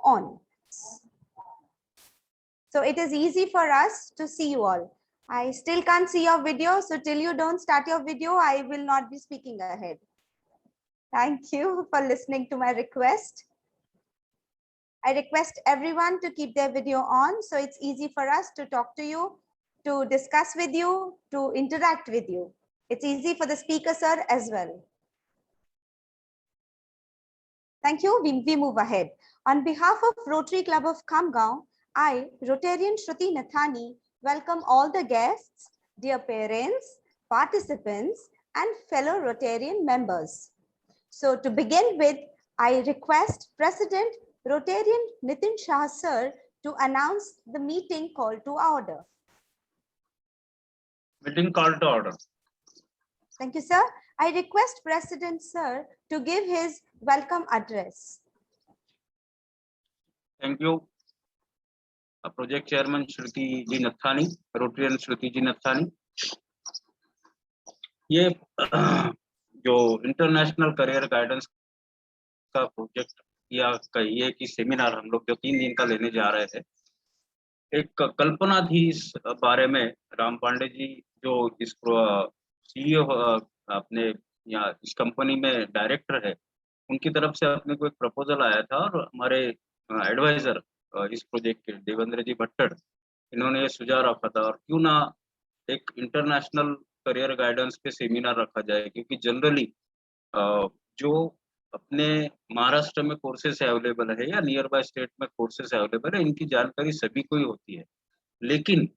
on. So it is easy for us to see you all. I still can't see your video, so till you don't start your video, I will not be speaking ahead. Thank you for listening to my request. I request everyone to keep their video on, so it's easy for us to talk to you, to discuss with you, to interact with you. It's easy for the speaker, sir, as well. Thank you. We move ahead. On behalf of Rotary Club of Khamgaon, I, Rotarian Shruti Nathani, welcome all the guests, dear parents, participants, and fellow Rotarian members. So to begin with, I request President Rotarian Nitin Shah sir to announce the meeting call to order. Meeting call to order. Thank you, sir. I request President sir to give his welcome address. Thank you. Project Chairman Shruti Ji Nathani, Rotarian Shruti Ji Nathani. ये जो international career guidance का project या कहिए कि seminar हम लोग जो 3 दिन का लेने जा रहे थे, एक कल्पना थी इस बारे में। राम पांडे जी जो इस CEO अपने या इस कंपनी में डायरेक्टर है, उनकी तरफ से अपने को एक प्रपोजल आया था और हमारे एडवाइजर इस प्रोजेक्ट के देवेंद्र जी भट्टड़, इन्होंने ये सुझाव रखा था और क्यों ना एक इंटरनेशनल करियर गाइडेंस पे सेमिनार रखा जाए, क्योंकि जनरली जो अपने महाराष्ट्र में कोर्सेस अवेलेबल है या नियर बाय स्टेट में कोर्सेस अवेलेबल है, इनकी जानकारी सभी को ही होती है, लेकिन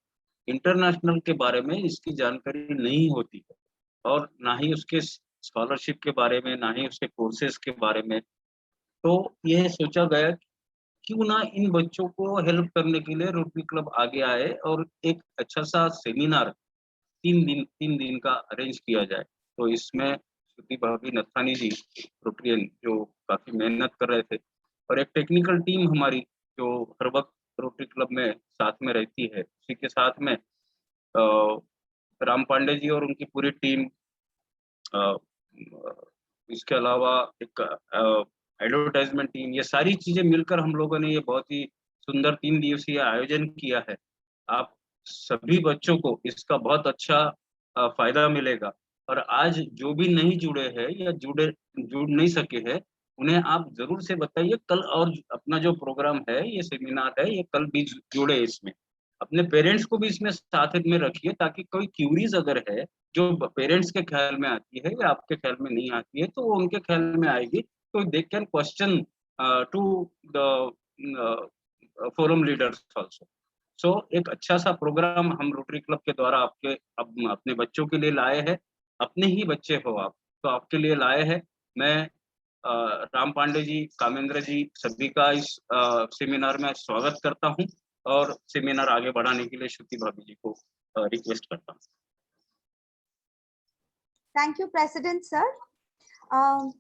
इंटरनेशनल के बारे में इसकी जानकारी नहीं होती है और ना ही उसके स्कॉलरशिप के बारे में, ना ही उसके कोर्सेज के बारे में। तो यह सोचा गया क्यों ना इन बच्चों को हेल्प करने के लिए रोटरी क्लब आगे आए और एक अच्छा सा सेमिनार 3 दिन का अरेंज किया जाए। तो इसमें श्रुति भाभी नथानी जी रोटरियन जो काफी मेहनत कर रहे थे और एक टेक्निकल टीम हमारी जो हर वक्त रोटरी क्लब में साथ में रहती है, उसी के साथ में राम पांडे जी और उनकी पूरी टीम, इसके अलावा एक एडवर्टाइजमेंट टीम, ये सारी चीजें मिलकर हम लोगों ने ये बहुत ही सुंदर 3 दिवसीय आयोजन किया है। आप सभी बच्चों को इसका बहुत अच्छा फायदा मिलेगा और आज जो भी नहीं जुड़े हैं या जुड़ नहीं सके हैं, उन्हें आप जरूर से बताइए। कल और अपना जो प्रोग्राम है, ये सेमिनार है, ये कल भी जुड़े इसमें। अपने पेरेंट्स को भी इसमें साथ में रखिए ताकि कोई क्यूरीज अगर है जो पेरेंट्स के ख्याल में आती है या आपके ख्याल में नहीं आती है, तो वो उनके ख्याल में आएगी, तो they can question to the forum leaders also. So एक अच्छा सा प्रोग्राम हम रोटरी क्लब के द्वारा अपने बच्चों के लिए लाए हैं। अपने ही बच्चे हो आप, तो आपके लिए लाए हैं। मैं राम पांडे जी, कामेंद्र जी, सभी का इस सेमिनार में स्वागत करता हूं और सेमिनार आगे बढ़ाने के लिए श्रुति भाभी जी को रिक्वेस्ट करता हूं। Thank you, President sir.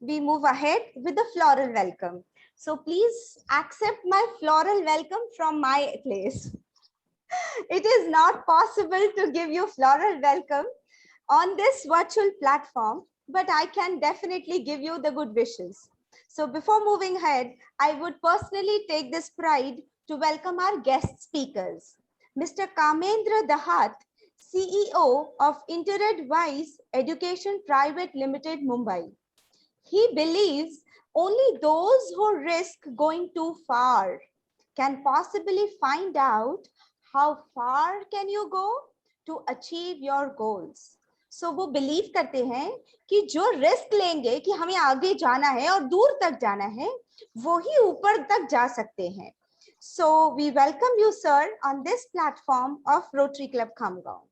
We move ahead with the floral welcome. So please accept my floral welcome from my place. It is not possible to give you floral welcome on this virtual platform, but I can definitely give you the good wishes. So before moving ahead, I would personally take this pride to welcome our guest speakers. Mr. Kamendra Dahat, CEO of InterEdWise Education Private Limited, Mumbai. He believes only those who risk going too far can possibly find out how far can you go to achieve your goals. So वो believe करते हैं कि जो risk लेंगे कि हमें आगे जाना है और दूर तक जाना है, वो ही ऊपर तक जा सकते हैं. So we welcome you, sir, on this platform of Rotary Club Khamgaon.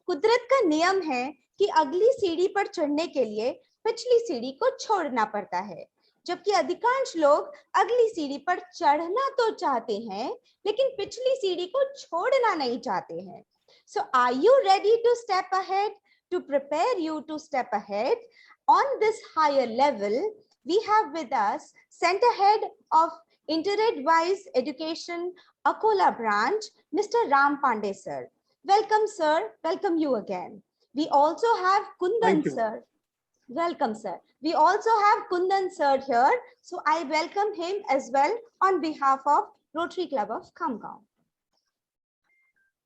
कुदरत का नियम है कि अगली सीढ़ी पर चढ़ने के लिए पिछली सीढ़ी को छोड़ना पड़ता है, जबकि अधिकांश लोग अगली सीढ़ी पर चढ़ना तो चाहते हैं लेकिन पिछली सीढ़ी को छोड़ना नहीं चाहते हैं. So are you ready to step ahead? To prepare you to step ahead on this higher level, we have with us Center Head of InterEdWise Education Akola branch, Mr. Ram Pandey sir. Welcome sir, welcome you again. We also have Kundan sir. Welcome, sir. We also have Kundan sir here. So I welcome him as well on behalf of Rotary Club of Khamgaon.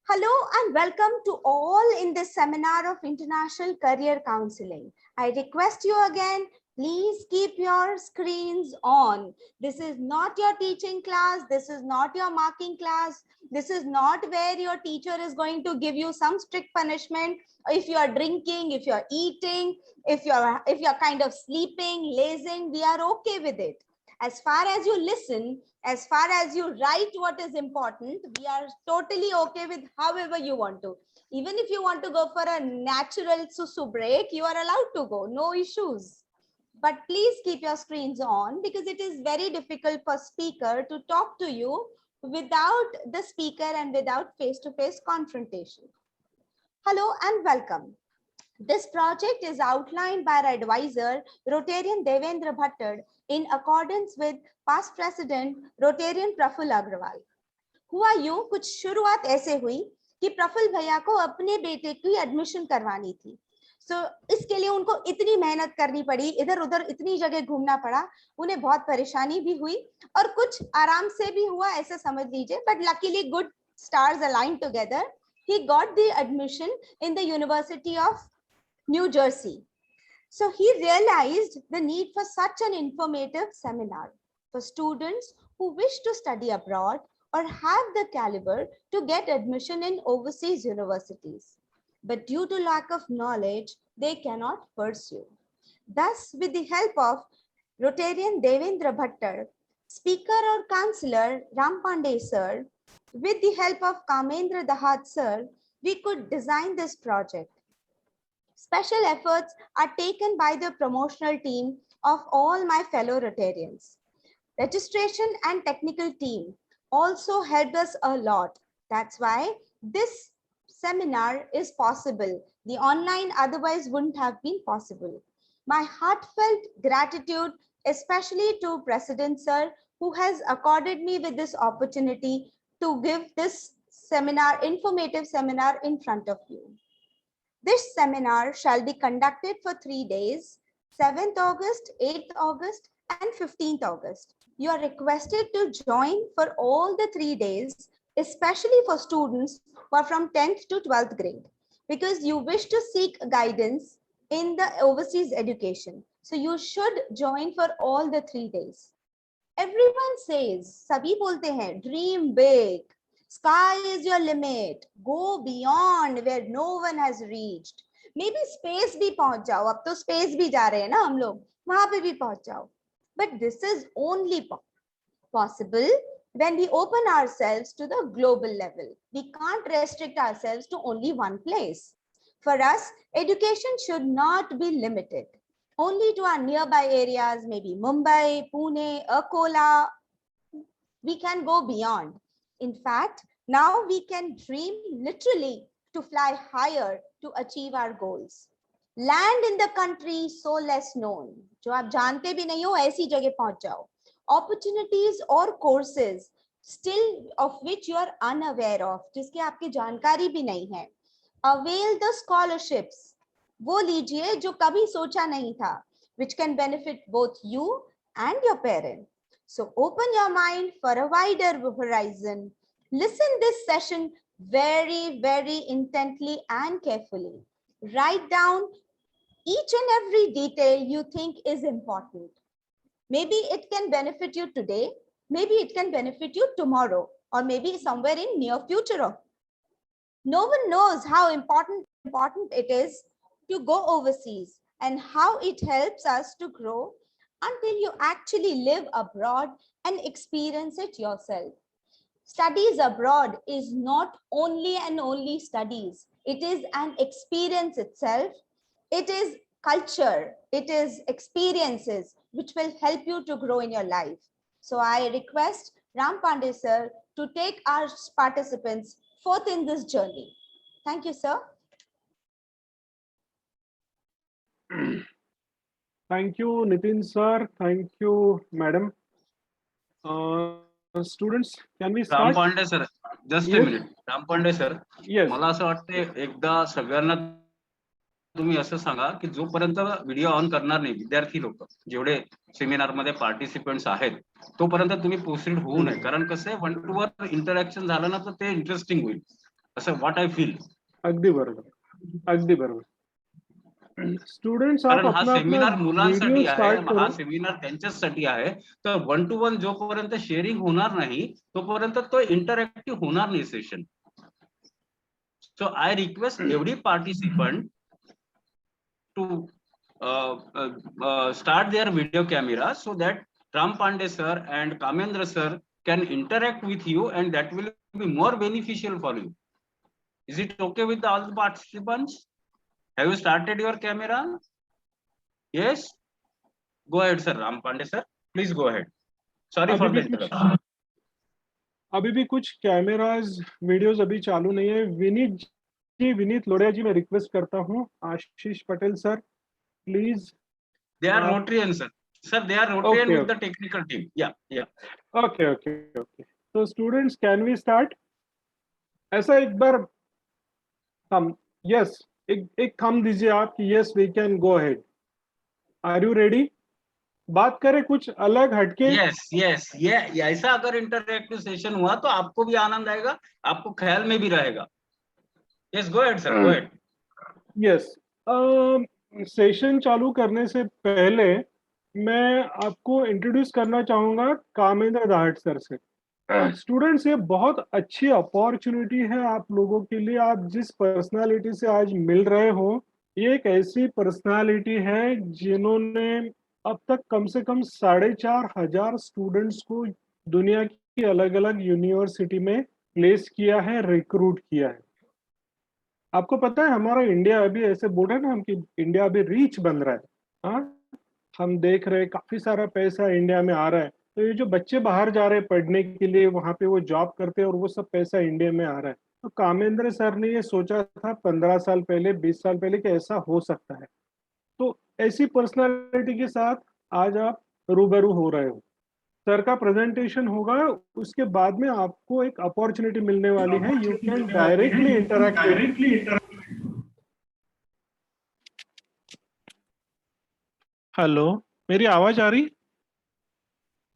Hello and welcome to all in this seminar of International Career Counseling. I request you again, please keep your screens on. This is not your teaching class. This is not your marking class. This is not where your teacher is going to give you some strict punishment. If you are drinking, if you're eating, if you're kind of sleeping, lazing, we are okay with it. As far as you listen, as far as you write what is important, we are totally okay with however you want to. Even if you want to go for a natural susu break, you are allowed to go, no issues. But please keep your screens on because it is very difficult for speaker to talk to you without the speaker and without face-to-face confrontation. Hello and welcome. This project is outlined by our advisor, Rotarian Devendra Bhattad, in accordance with past president, Rotarian Praful Agrawal. हुआ यूं, कुछ शुरुआत ऐसे हुई कि प्रफुल्ल भैया को अपने बेटे की एडमिशन करवानी थी. इसके लिए उनको इतनी मेहनत करनी पड़ी, इधर उधर इतनी जगह घूमना पड़ा, उन्हें बहुत परेशानी भी हुई और कुछ आराम से भी हुआ, ऐसे समझ लीजिए. But luckily good stars aligned together. He got the admission in the University of New Jersey. So he realized the need for such an informative seminar for students who wish to study abroad or have the caliber to get admission in overseas universities. But due to lack of knowledge, they cannot pursue. Thus, with the help of Rotarian Devendra Bhattad, speaker or counselor Ram Pandey sir, with the help of Kamendra Dahat sir, we could design this project. Special efforts are taken by the promotional team of all my fellow Rotarians. Registration and technical team also helped us a lot. That's why this seminar is possible. The online otherwise wouldn't have been possible. My heartfelt gratitude, especially to President Sir, who has accorded me with this opportunity to give this seminar, informative seminar in front of you. This seminar shall be conducted for 3 days, 7th August, 8th August, and 15th August. You are requested to join for all the 3 days, especially for students who are from 10th to 12th grade, because you wish to seek guidance in the overseas education. So you should join for all the 3 days. Everyone says, sabhi bolte hain, dream big. Sky is your limit. Go beyond where no one has reached. Maybe space भी पहुंच जाओ. अब तो space भी जा रहे हैं ना हम लोग. वहां पे भी पहुंच जाओ. But this is only possible when we open ourselves to the global level. We can't restrict ourselves to only one place. For us, education should not be limited only to our nearby areas, maybe Mumbai, Pune, Akola. We can go beyond. In fact, now we can dream literally to fly higher to achieve our goals. Land in the country so less known. जो आप जानते भी नहीं हो ऐसी जगह पहुंच जाओ. Opportunities or courses still of which you are unaware of, जिसकी आपकी जानकारी भी नहीं है. Avail the scholarships. वो लीजिए जो कभी सोचा नहीं था, which can benefit both you and your parent. So open your mind for a wider horizon. Listen this session very, very intently and carefully. Write down each and every detail you think is important. Maybe it can benefit you today, maybe it can benefit you tomorrow, or maybe somewhere in near future. No one knows how important it is to go overseas and how it helps us to grow until you actually live abroad and experience it yourself. Studies abroad is not only and only studies. It is an experience itself. It is culture. It is experiences which will help you to grow in your life. So I request Ram Pandey sir to take our participants forth in this journey. Thank you, sir. Thank you, Nitin sir. Thank you, madam. Students, can we start? Ram Pandey sir, just Yes. a minute. Ram Pandey sir, Yes. मला असं वाटतं एकदा सगळ्यांना तुम्ही असं सांगा की जोपर्यंत video on करणार नाही विद्यार्थी लोक जेवढे सेमिनार मध्ये पार्टिसिपेंट्स आहेत तोपर्यंत तुम्ही प्रोसीड होऊ नये. कारण कसं आहे 1 to 1 इंटरॅक्शन झालं ना तर ते इंटरेस्टिंग होईल असं व्हॉट आय फील. अगदी बरोबर, अगदी बरोबर. स्टुडंट्स आप कारण हा अपना अपना सेमिनार वीडियो मुलांसाठी आहे, स्टार्ट हा करो. सेमिनार त्यांच्यासाठी आहे. तर 1 to 1 जोपर्यंत शेअरिंग होणार नाही तोपर्यंत तो इंटरॅक्टिव्ह होणार नाही session. So I request every participant to start their video camera so that Ram Pandey sir and Kamendra sir can interact with you and that will be more beneficial for you. Is it okay with all the participants? Have you started your camera? Yes? Go ahead sir, Ram Pandey sir. Please go ahead. Sorry for the interruption. अभी भी कुछ cameras videos अभी चालू नहीं है. विनीत लोढ़िया जी, मैं request करता हूँ. Ashish Patel sir, please. They are Rotarian sir. Sir, they are Rotarian Okay, with the technical team. Yeah, yeah. Okay. तो स्टूडेंट्स, कैन वी स्टार्ट? ऐसा एक बार हम यस एक थम दीजिए आप कि yes we can go ahead. Are you ready? बात करें कुछ अलग हटके. यस ये ऐसा अगर इंटरैक्टिव सेशन हुआ तो आपको भी आनंद आएगा, आपको ख्याल में भी रहेगा. Yes, go ahead sir, go ahead. Yes, session चालू करने से पहले मैं आपको इंट्रोड्यूस करना चाहूंगा कामेंद्र दाहट सर से. स्टूडेंट्स, ये बहुत अच्छी अपॉर्चुनिटी है आप लोगों के लिए. आप जिस पर्सनालिटी से आज मिल रहे हो, ये एक ऐसी पर्सनालिटी है जिन्होंने अब तक कम से कम 4,500 स्टूडेंट्स को दुनिया की अलग अलग यूनिवर्सिटी में प्लेस किया है, रिक्रूट किया है. आपको पता है हमारा इंडिया अभी ऐसे बोल रहे हैं ना हम कि इंडिया अभी रीच बन रहा है. हाँ, हम देख रहे हैं काफी सारा पैसा इंडिया में आ रहा है. तो ये जो बच्चे बाहर जा रहे हैं पढ़ने के लिए, वहां पे वो जॉब करते हैं और वो सब पैसा इंडिया में आ रहा है. तो कामेंद्र सर ने ये सोचा था 15 साल पहले, 20 साल पहले कि ऐसा हो सकता है. तो ऐसी पर्सनालिटी के साथ आज आप रूबरू हो रहे हो. सर का प्रेजेंटेशन होगा, उसके बाद में आपको एक अपॉर्चुनिटी मिलने वाली है. You can directly interact. Hello, मेरी आवाज आ रही?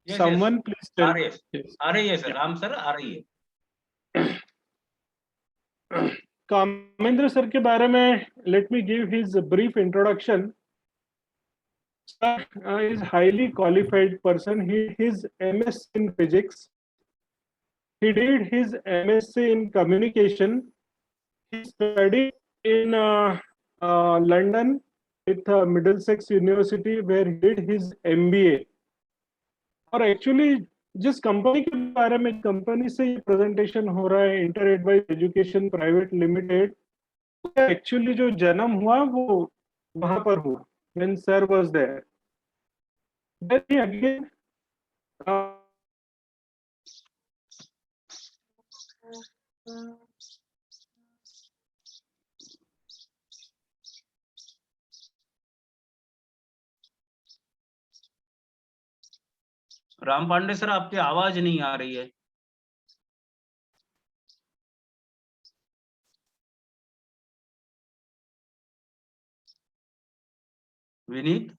Yes, Someone please tell. आ रही है सर, राम सर आ रही है. कामेंद्र सर के बारे में let me give his brief introduction. Sir is highly qualified person. He his MSc in physics. He did his MSc in communication. He studied in London with Middlesex University, where he did his MBA. और actually जिस company के बारे में company से ये presentation हो रहा है, inter advise education private limited, actually जो जन्म हुआ वो वहां पर हुआ when sir was there. Then he again Ram Pandey sir, आपकी आवाज नहीं आ रही है. विनीत,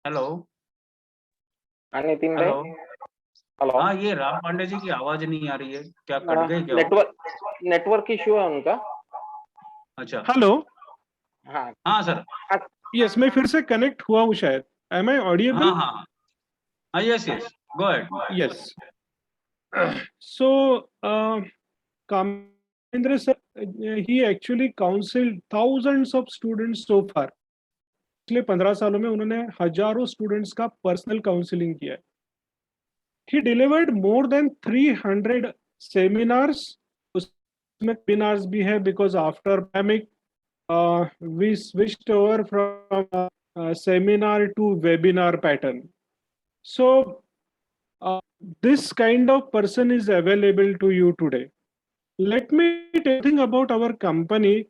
हेलो. नितिन भाई, हेलो. हेलो. हाँ, ये राम पांडे जी की आवाज नहीं आ रही है, क्या कट गए क्या? नेटवर्क इश्यू है उनका. अच्छा, हेलो. हाँ हाँ सर. यस, मैं फिर से कनेक्ट हुआ हूँ शायद. एम आई ऑडिएबल? हाँ हाँ हाँ, yes yes, go ahead. Yes. So Kamendra sir, he actually counseled thousands of students so far. पिछले 15 सालों में उन्होंने हजारों स्टूडेंट्स का पर्सनल काउंसलिंग किया है. He delivered more than 300 seminars. उसमें webinars भी है because after pandemic we switched over from seminar to webinar pattern. So this kind of person is available to you today. Let me tell you something about our company.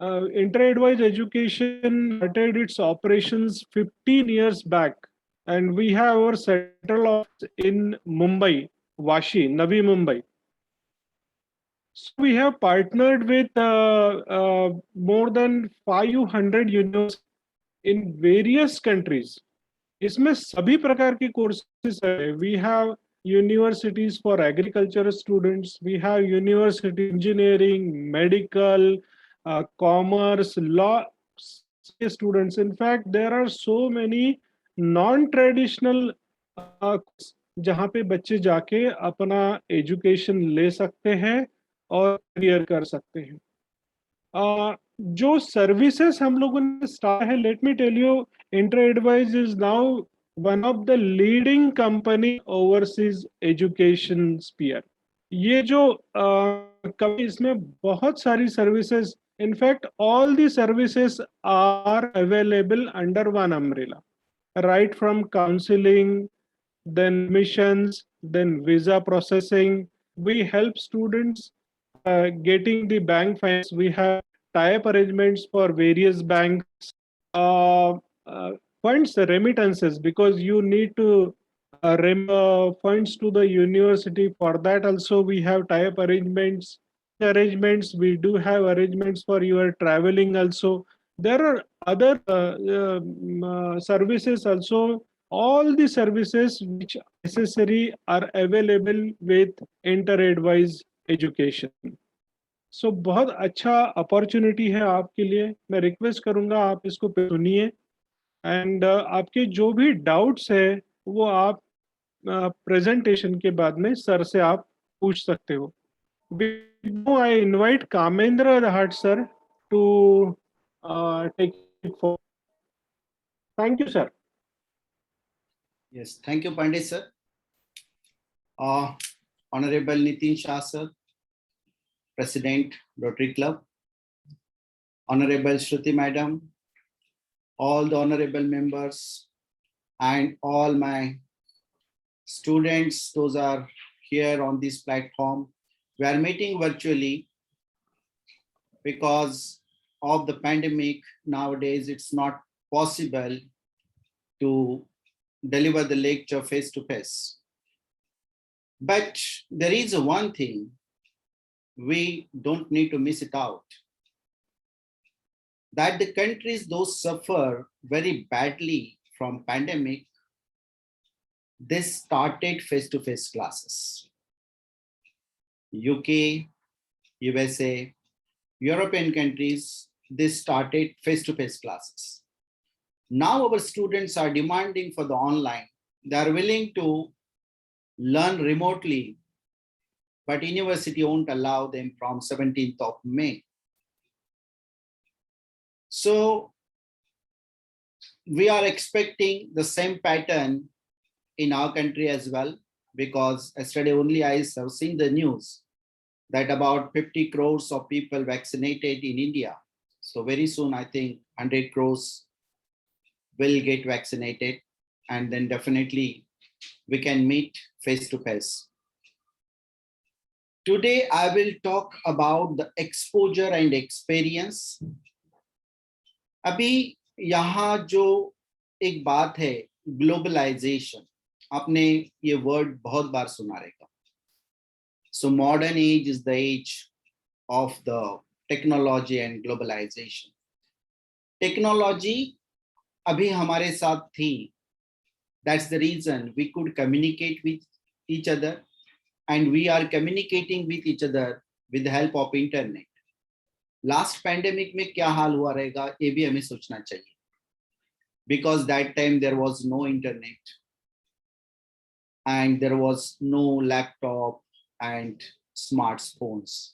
InterAdvise Education started its operations 15 years back, and we have our central office in Mumbai, Vashi, Navi Mumbai. So we have partnered with more than 500 universities in various countries. इसमें सभी प्रकार के courses है. We have universities for agriculture students, we have university engineering, medical, commerce, law students. In fact, there are so many non-traditional जहाँ पे बच्चे जाके अपना एजुकेशन ले सकते हैं और क्लियर कर सकते हैं. जो सर्विसेज हम लोगों ने स्टार्ट है, let me tell you, InterAdvise is now one of the leading company overseas education sphere. ये जो इसमें बहुत सारी services, in fact all the services are available under one umbrella, right from counseling, then missions, then visa processing. We help students getting the bank finance. We have tie-up arrangements for various banks. Funds remittances, because you need to funds to the university. For that also we have tie-up arrangements. We do have arrangements for your traveling also. There are other services also. All the services which are necessary are available with InterAdvise education. So बहुत अच्छा opportunity है आपके लिए. मैं request करूंगा आप इसको सुनिए, एंड आपके जो भी डाउट्स है वो आप प्रेजेंटेशन के बाद में सर से आप पूछ सकते हो. I invite Kamendra Dahat sir to take it for. Thank you sir. Yes, thank you, Pandit sir. Honorable Nitin Shah sir, President, Rotary Club, Honorable Shruti Madam, all the honorable members, and all my students, those are here on this platform. We are meeting virtually because of the pandemic. Nowadays, it's not possible to deliver the lecture face to face. But there is one thing we don't need to miss it out, that the countries those suffer very badly from pandemic, they started face-to-face classes. UK, USA, European countries, they started face-to-face classes. Now our students are demanding for the online. They are willing to learn remotely, but university won't allow them from 17th of May. So we are expecting the same pattern in our country as well, because yesterday only I have seen the news that about 50 crores of people vaccinated in India. So very soon, I think 100 crores will get vaccinated, and then definitely we can meet face to face. Today, I will talk about the exposure and experience. अभी यहाँ जो एक बात है, globalisation, आपने ये word बहुत बार सुना रहेगा. So modern age is the age of the technology and globalization. Technology अभी हमारे साथ थी. That's the reason we could communicate with each other, and we are communicating with each other with the help of internet. Last pandemic में क्या हाल हुआ रहेगा ये भी हमें सोचना चाहिए, because that time there was no internet and there was no laptop and smartphones.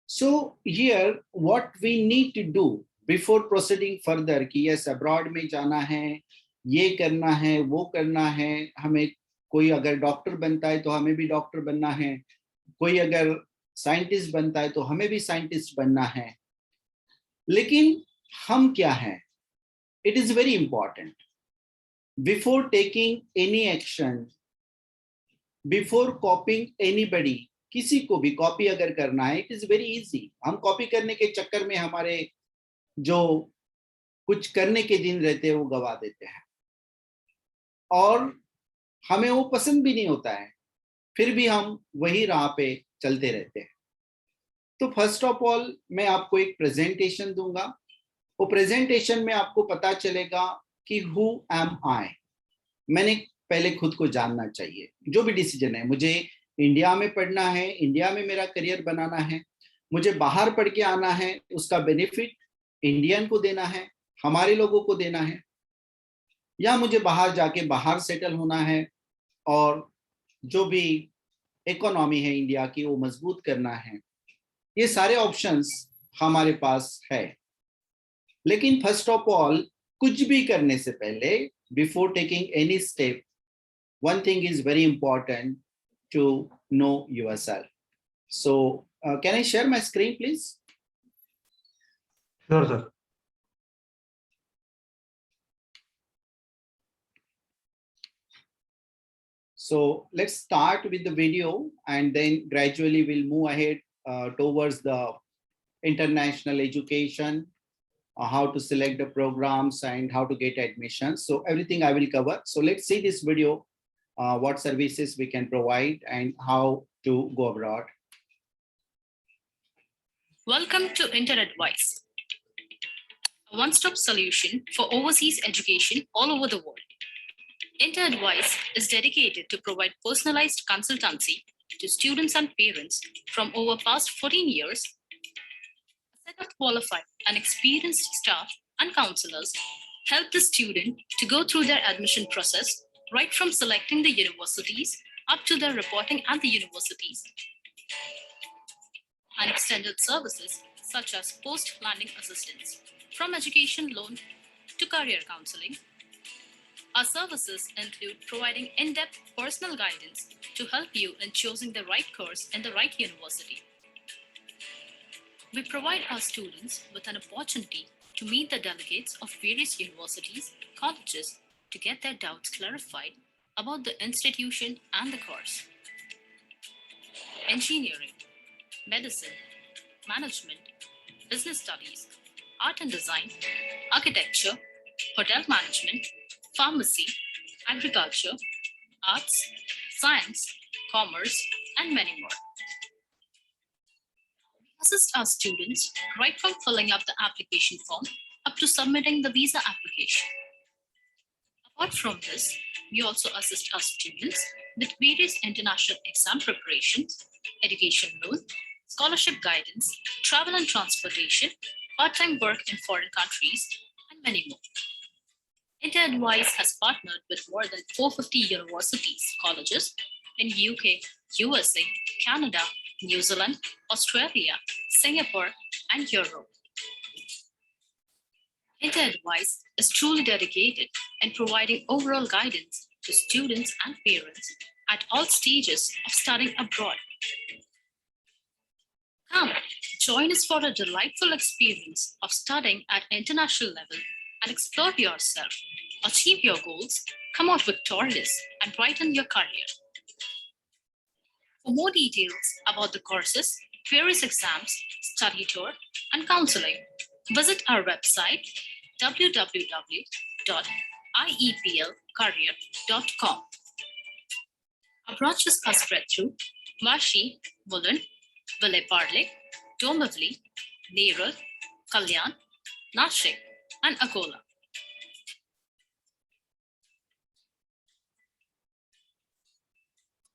So here what we need to do before proceeding further कि yes abroad में जाना है, ये करना है, वो करना है, हमें कोई अगर डॉक्टर बनता है तो हमें भी डॉक्टर बनना है, कोई अगर साइंटिस्ट बनता है तो हमें भी साइंटिस्ट बनना है. लेकिन हम क्या हैं? It is very important. Before taking any action, before copying anybody, किसी को भी कॉपी अगर करना है, it is very easy. हम कॉपी करने के चक्कर में हमारे जो कुछ करने के दिन रहते हैं वो गवा देते हैं, और हमें वो पसंद भी नहीं होता है, फिर भी हम वही राह पे चलते रहते हैं। तो फर्स्ट ऑफ ऑल मैं आपको एक प्रेजेंटेशन दूंगा। वो प्रेजेंटेशन में आपको पता चलेगा कि हु एम आई। मैंने पहले खुद को जानना चाहिए। जो भी डिसीजन है, मुझे इंडिया में पढ़ना है, इंडिया में मेरा करियर बनाना है, मुझे बाहर पढ़ के आना है, उसका बेनिफिट इंडियन को देना है, हमारे लोगों को देना है, या मुझे बाहर जाके बाहर सेटल होना है और जो भी इकोनॉमी है इंडिया की वो मजबूत करना है। ये सारे ऑप्शंस हमारे पास है। लेकिन फर्स्ट ऑफ ऑल कुछ भी करने से पहले, before taking any step, one thing is very important to know yourself. So can I share my screen, please? Sure, sir. So let's start with the video and then gradually we'll move ahead towards the international education, how to select the programs and how to get admissions. So everything I will cover. So let's see this video. What services we can provide and how to go abroad. Welcome to InterAdvice, a one-stop solution for overseas education all over the world. InterAdvice is dedicated to provide personalized consultancy to students and parents from over past 14 years. A set of qualified and experienced staff and counselors help the student to go through their admission process, right from selecting the universities up to their reporting at the universities. And extended services such as post-landing assistance, from education loan to career counseling. Our services include providing in-depth personal guidance to help you in choosing the right course in the right university. We provide our students with an opportunity to meet the delegates of various universities, colleges, to get their doubts clarified about the institution and the course. Engineering, medicine, management, business studies, art and design, architecture, hotel management, pharmacy, agriculture, arts, science, commerce, and many more. We assist our students right from filling up the application form up to submitting the visa application. Apart from this, we also assist our students with various international exam preparations, education loan, scholarship guidance, travel and transportation, part-time work in foreign countries, and many more. InterAdvice has partnered with more than 450 universities, colleges in UK, USA, Canada, New Zealand, Australia, Singapore, and Europe. InterAdvice is truly dedicated in providing overall guidance to students and parents at all stages of studying abroad. Come, join us for a delightful experience of studying at international level and explore yourself, achieve your goals, come out victorious, and brighten your career. For more details about the courses, various exams, study tour, and counseling, visit our website www.ieplcareer.com. Our branches are spread through Vashi, Mulund, Vile-Parle, Dombivli, Neral, Kalyan, Nashik, and Akola.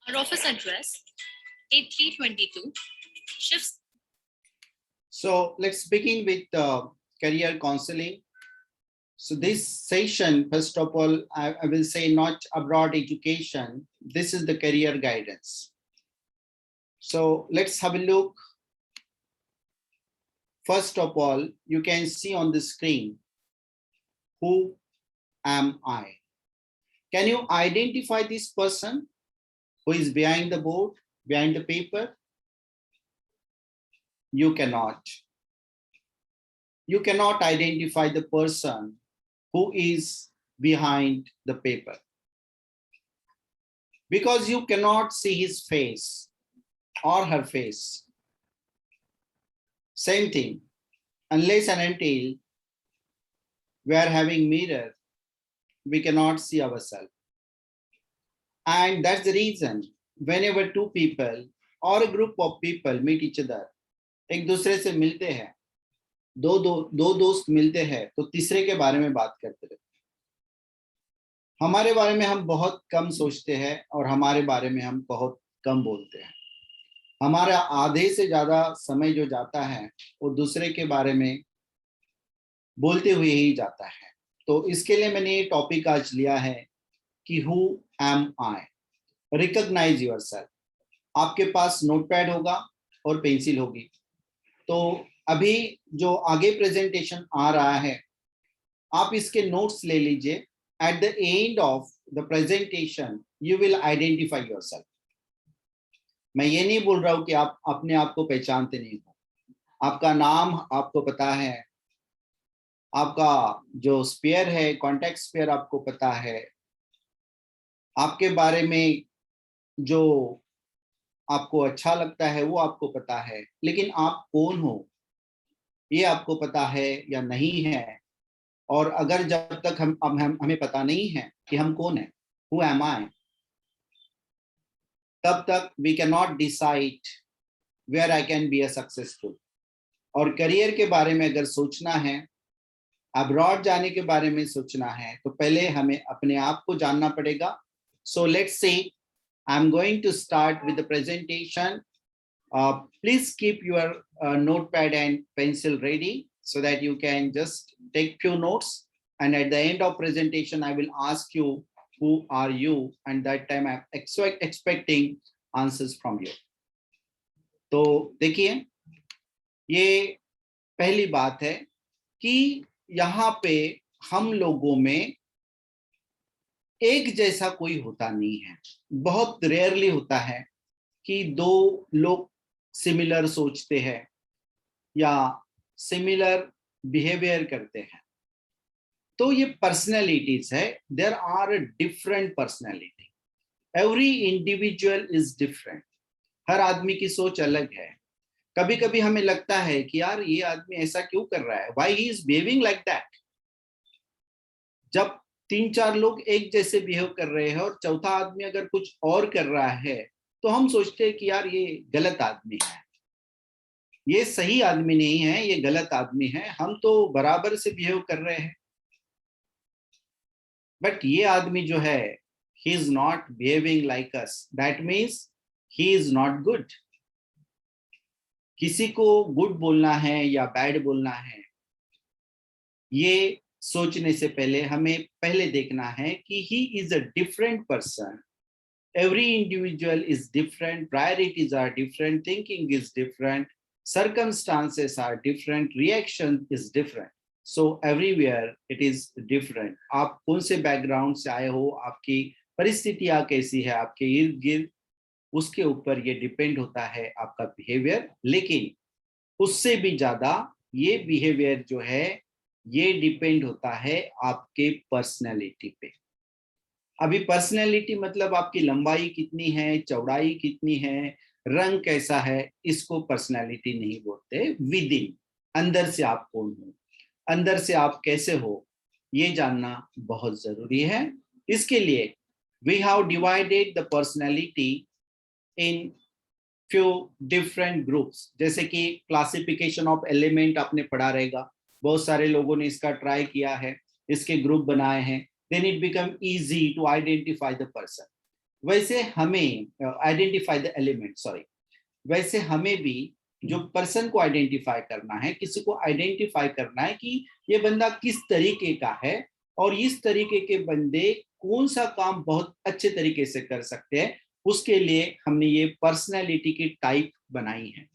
Our office address 8322 Shifts. So let's begin with career counseling. So this session, first of all, I will say not abroad education. This is the career guidance. So let's have a look. First of all, you can see on the screen, who am I? Can you identify this person who is behind the board, behind the paper? You cannot. You cannot identify the person who is behind the paper because you cannot see his face or her face. Same thing, unless and until we are having mirror, we cannot see ourselves. And that's the reason whenever two people और group of people meet each other, एक दूसरे से मिलते हैं, दो दोस्त मिलते हैं तो तीसरे के बारे में बात करते रहते हैं। हमारे बारे में हम बहुत कम सोचते हैं और हमारे बारे में हम बहुत कम बोलते हैं। हमारा आधे से ज्यादा समय जो जाता है वो दूसरे के बारे में बोलते हुए ही जाता है। तो इसके लिए मैंने ये टॉपिक आज लिया है कि who am I, recognise yourself. आपके पास नोटपैड होगा और पेंसिल होगी। तो अभी जो आगे प्रेजेंटेशन आ रहा है आप इसके नोट्स ले लीजिए। Eight the end of the presentation you will identify yourself. मैं ये नहीं बोल रहा हूं कि आप अपने आप को पहचानते नहीं हो। आपका नाम आपको पता है, आपका जो स्पेयर है, कॉन्टेक्ट स्पेयर आपको पता है, आपके बारे में जो आपको अच्छा लगता है वो आपको पता है, लेकिन आप कौन हो ये आपको पता है या नहीं है। और अगर जब तक हमें पता नहीं है कि हम कौन है, हु एम आई, तब तक we can not decide where I can be a successful. और करियर के बारे में अगर सोचना है, अब्रॉड जाने के बारे में सोचना है, तो पहले हमें अपने आप को जानना पड़ेगा। So let's say I am going to start with the presentation. Please keep your notepad and pencil ready so that you can just take few notes, and at the end of presentation I will ask you who are you, and that time I'm expecting answers from you. तो देखिए, ये पहली बात है कि यहाँ पे हम लोगों में एक जैसा कोई होता नहीं है। बहुत रेयरली होता है कि दो लोग सिमिलर सोचते हैं या सिमिलर बिहेवियर करते हैं। तो ये पर्सनैलिटीज है। There are different personality, every individual is different. हर आदमी की सोच अलग है। कभी कभी हमें लगता है कि यार ये आदमी ऐसा क्यों कर रहा है, why he is behaving like that. जब 3-4 लोग एक जैसे बिहेव कर रहे हैं और चौथा आदमी अगर कुछ और कर रहा है तो हम सोचते हैं कि यार ये गलत आदमी है, ये सही आदमी नहीं है, ये गलत आदमी है, हम तो बराबर से बिहेव कर रहे हैं। बट ये आदमी जो है, he is not behaving like us, that means he is not good। किसी को गुड बोलना है या बैड बोलना है, ये सोचने से पहले हमें पहले देखना है कि he is a different person। Every individual is different, priorities are different, thinking is different, circumstances are different, reaction is different, so everywhere it is different। आप कौन से बैकग्राउंड से आए हो, आपकी परिस्थितियां कैसी है आपके इर्द गिर्द, उसके ऊपर ये डिपेंड होता है आपका बिहेवियर। लेकिन उससे भी ज्यादा ये बिहेवियर जो है ये डिपेंड होता है आपके पर्सनैलिटी पे। अभी पर्सनैलिटी मतलब आपकी लंबाई कितनी है, चौड़ाई कितनी है, रंग कैसा है, इसको पर्सनैलिटी नहीं बोलते। विद इन, अंदर से आप कौन हो, अंदर से आप कैसे हो, ये जानना बहुत जरूरी है। इसके लिए we have divided the personality in few different groups. जैसे कि क्लासिफिकेशन ऑफ एलिमेंट आपने पढ़ा रहेगा, बहुत सारे लोगों ने इसका ट्राई किया है, इसके ग्रुप बनाए हैं, then it become easy to identify the person। वैसे हमें identify the element, sorry, वैसे हमें भी जो पर्सन को आइडेंटिफाई करना है, किसी को आइडेंटिफाई करना है कि ये बंदा किस तरीके का है और इस तरीके के बंदे कौन सा काम बहुत अच्छे तरीके से कर सकते हैं, उसके लिए हमने ये पर्सनैलिटी की टाइप बनाई है।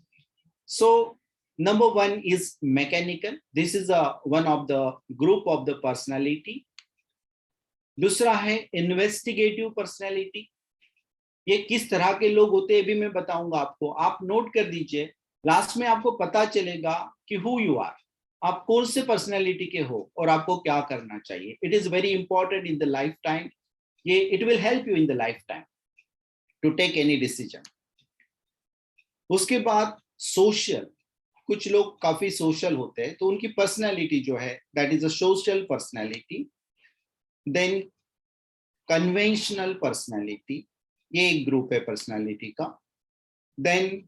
So number 1 is mechanical, this is one of the group of the personality. दूसरा है इन्वेस्टिगेटिव पर्सनैलिटी। ये किस तरह के लोग होते हैं भी मैं बताऊंगा आपको, आप नोट कर दीजिए, लास्ट में आपको पता चलेगा कि हु यू आर, आप कौन से पर्सनैलिटी के हो और आपको क्या करना चाहिए। It is very important in the life time, ये it will help you in the life time to take any decision. उसके बाद सोशल, कुछ लोग काफी सोशल होते हैं तो उनकी पर्सनैलिटी जो है that is a social personality. Then conventional personality, ये एक ग्रुप है पर्सनैलिटी का। देन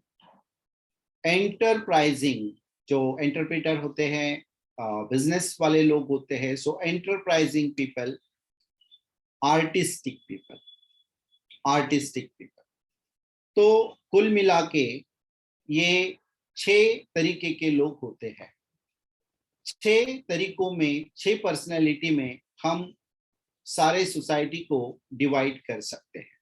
एंटरप्राइजिंग, जो इंटरप्रेटर होते हैं, बिजनेस वाले लोग होते हैं, so enterprising people, artistic people, artistic people. तो कुल मिला के ये 6 तरीके के लोग होते हैं। 6 तरीकों में, 6 पर्सनैलिटी में हम सारे सोसाइटी को डिवाइड कर सकते हैं।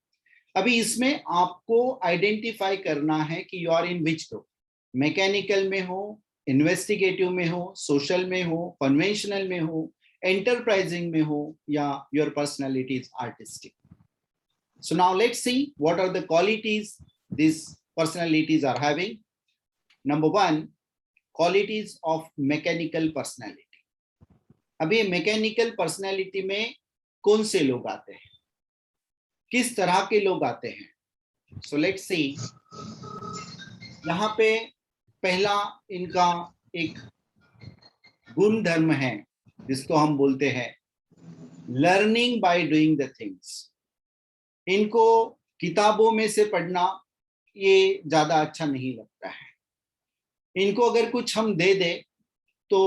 अभी इसमें आपको आइडेंटिफाई करना है कि you are in which group, mechanical में हो, इन्वेस्टिगेटिव में हो, सोशल में हो, कन्वेंशनल में हो, एंटरप्राइजिंग में हो, या your personality is artistic. So now let's see what are the qualities these personalities are having. Number 1, qualities of mechanical personality. अभी मैकेनिकल पर्सनैलिटी में कौन से लोग आते हैं, किस तरह के लोग आते हैं? So let's see. यहाँ पे पहला इनका एक गुण धर्म है जिसको हम बोलते हैं learning by doing the things. इनको किताबों में से पढ़ना ये ज्यादा अच्छा नहीं लगता है। इनको अगर कुछ हम दे दे तो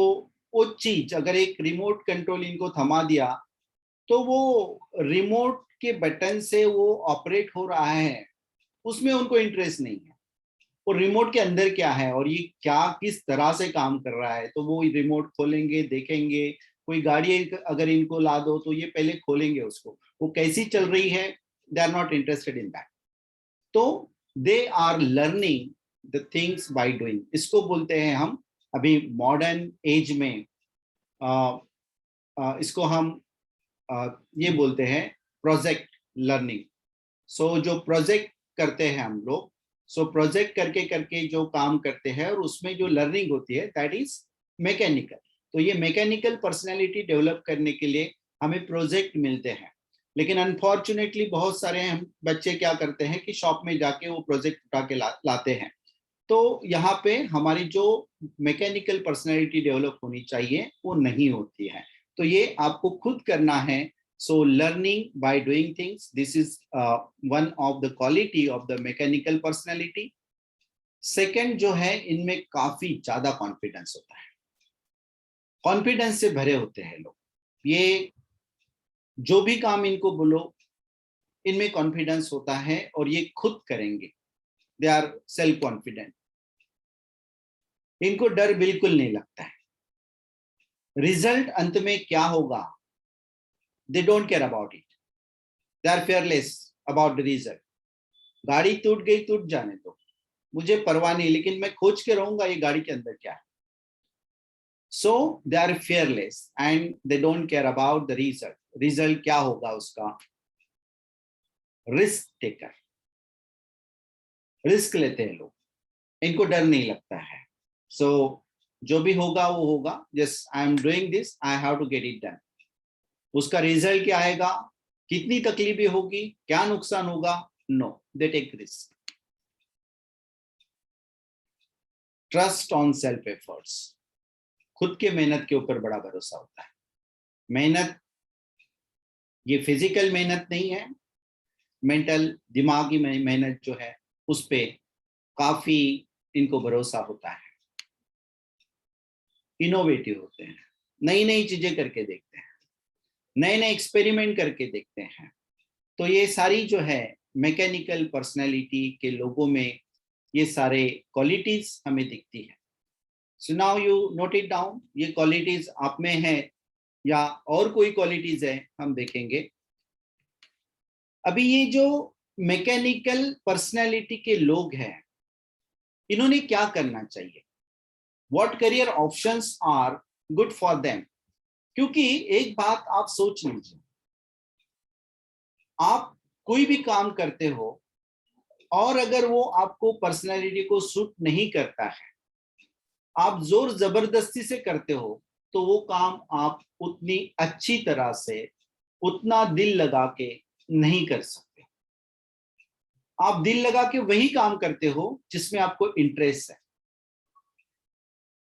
वो चीज, अगर एक रिमोट कंट्रोल इनको थमा दिया तो वो रिमोट के बटन से वो ऑपरेट हो रहा है, उसमें उनको इंटरेस्ट नहीं है। और रिमोट के अंदर क्या है और ये क्या किस तरह से काम कर रहा है, तो वो रिमोट खोलेंगे, देखेंगे। कोई गाड़ी अगर इनको ला दो तो ये पहले खोलेंगे उसको, वो कैसी चल रही है, they are not interested in that. तो they are learning the things by doing. इसको बोलते हैं हम अभी मॉडर्न एज में इसको हम ये बोलते हैं प्रोजेक्ट लर्निंग। सो जो प्रोजेक्ट करते हैं हम लोग, सो प्रोजेक्ट करके करके जो काम करते हैं और उसमें जो लर्निंग होती है दैट इज मैकेनिकल। तो ये मैकेनिकल पर्सनैलिटी डेवलप करने के लिए हमें प्रोजेक्ट मिलते हैं, लेकिन अनफॉर्चुनेटली बहुत सारे हम बच्चे क्या करते हैं कि शॉप में जाके वो प्रोजेक्ट उठा के लाते हैं। तो यहाँ पे हमारी जो मैकेनिकल पर्सनैलिटी डेवलप होनी चाहिए वो नहीं होती है, तो ये आपको खुद करना है। So learning by doing things, this is one of the quality of the mechanical personality. Second जो है, इनमें काफी ज्यादा कॉन्फिडेंस होता है, कॉन्फिडेंस से भरे होते हैं लोग। ये जो भी काम इनको बोलो इनमें कॉन्फिडेंस होता है और ये खुद करेंगे। दे आर सेल्फ कॉन्फिडेंट, इनको डर बिल्कुल नहीं लगता है। रिजल्ट अंत में क्या होगा, they don't care about it, they are fearless about the result. गाड़ी टूट गई, टूट जाने दो, मुझे परवाह नहीं, लेकिन मैं खोज के रहूंगा ये गाड़ी के अंदर क्या है। So they are fearless and they don't care about the result, result क्या होगा उसका। रिस्क टेकर, रिस्क लेते हैं लोग, इनको डर नहीं लगता है। सो जो भी होगा वो होगा, just I am doing this, I have to get it done. उसका रिजल्ट क्या आएगा, कितनी तकलीफें होगी, क्या नुकसान होगा, no, they take risk. Trust on self efforts, खुद के मेहनत के ऊपर बड़ा भरोसा होता है। मेहनत ये फिजिकल मेहनत नहीं है, मेंटल दिमागी मेहनत जो है उस पे काफी इनको भरोसा होता है। इनोवेटिव होते हैं, नई नई चीजें करके देखते हैं, नए नए एक्सपेरिमेंट करके देखते हैं। तो ये सारी जो है मैकेनिकल पर्सनैलिटी के लोगों में ये सारे क्वालिटीज हमें दिखती है। So now you note it down, ये क्वालिटीज आप में है या और कोई क्वालिटीज है हम देखेंगे। अभी ये जो मैकेनिकल पर्सनैलिटी के लोग हैं, इन्होंने क्या करना चाहिए, what career options are good for them. क्योंकि एक बात आप सोच लीजिए, आप कोई भी काम करते हो और अगर वो आपको पर्सनैलिटी को सूट नहीं करता है, आप जोर जबरदस्ती से करते हो, तो वो काम आप उतनी अच्छी तरह से, उतना दिल लगा के नहीं कर सकते। आप दिल लगा के वही काम करते हो जिसमें आपको इंटरेस्ट है,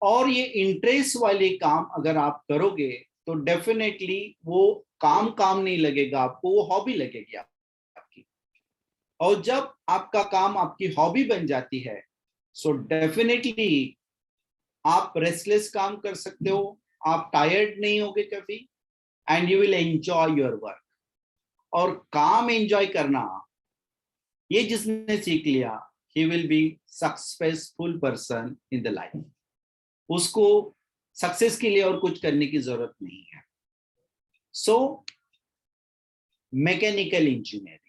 और ये इंटरेस्ट वाले काम अगर आप करोगे तो डेफिनेटली वो काम नहीं लगेगा आपको, वो हॉबी लगेगी आपकी। और जब आपका काम आपकी हॉबी बन जाती है, सो डेफिनेटली आप रेस्टलेस काम कर सकते हो, आप टायर्ड नहीं होगे कभी, and you will enjoy your work. और काम एंजॉय करना, ये जिसने सीख लिया, he will be successful person in the life. उसको सक्सेस के लिए और कुछ करने की जरूरत नहीं है। सो मैकेनिकल इंजीनियरिंग,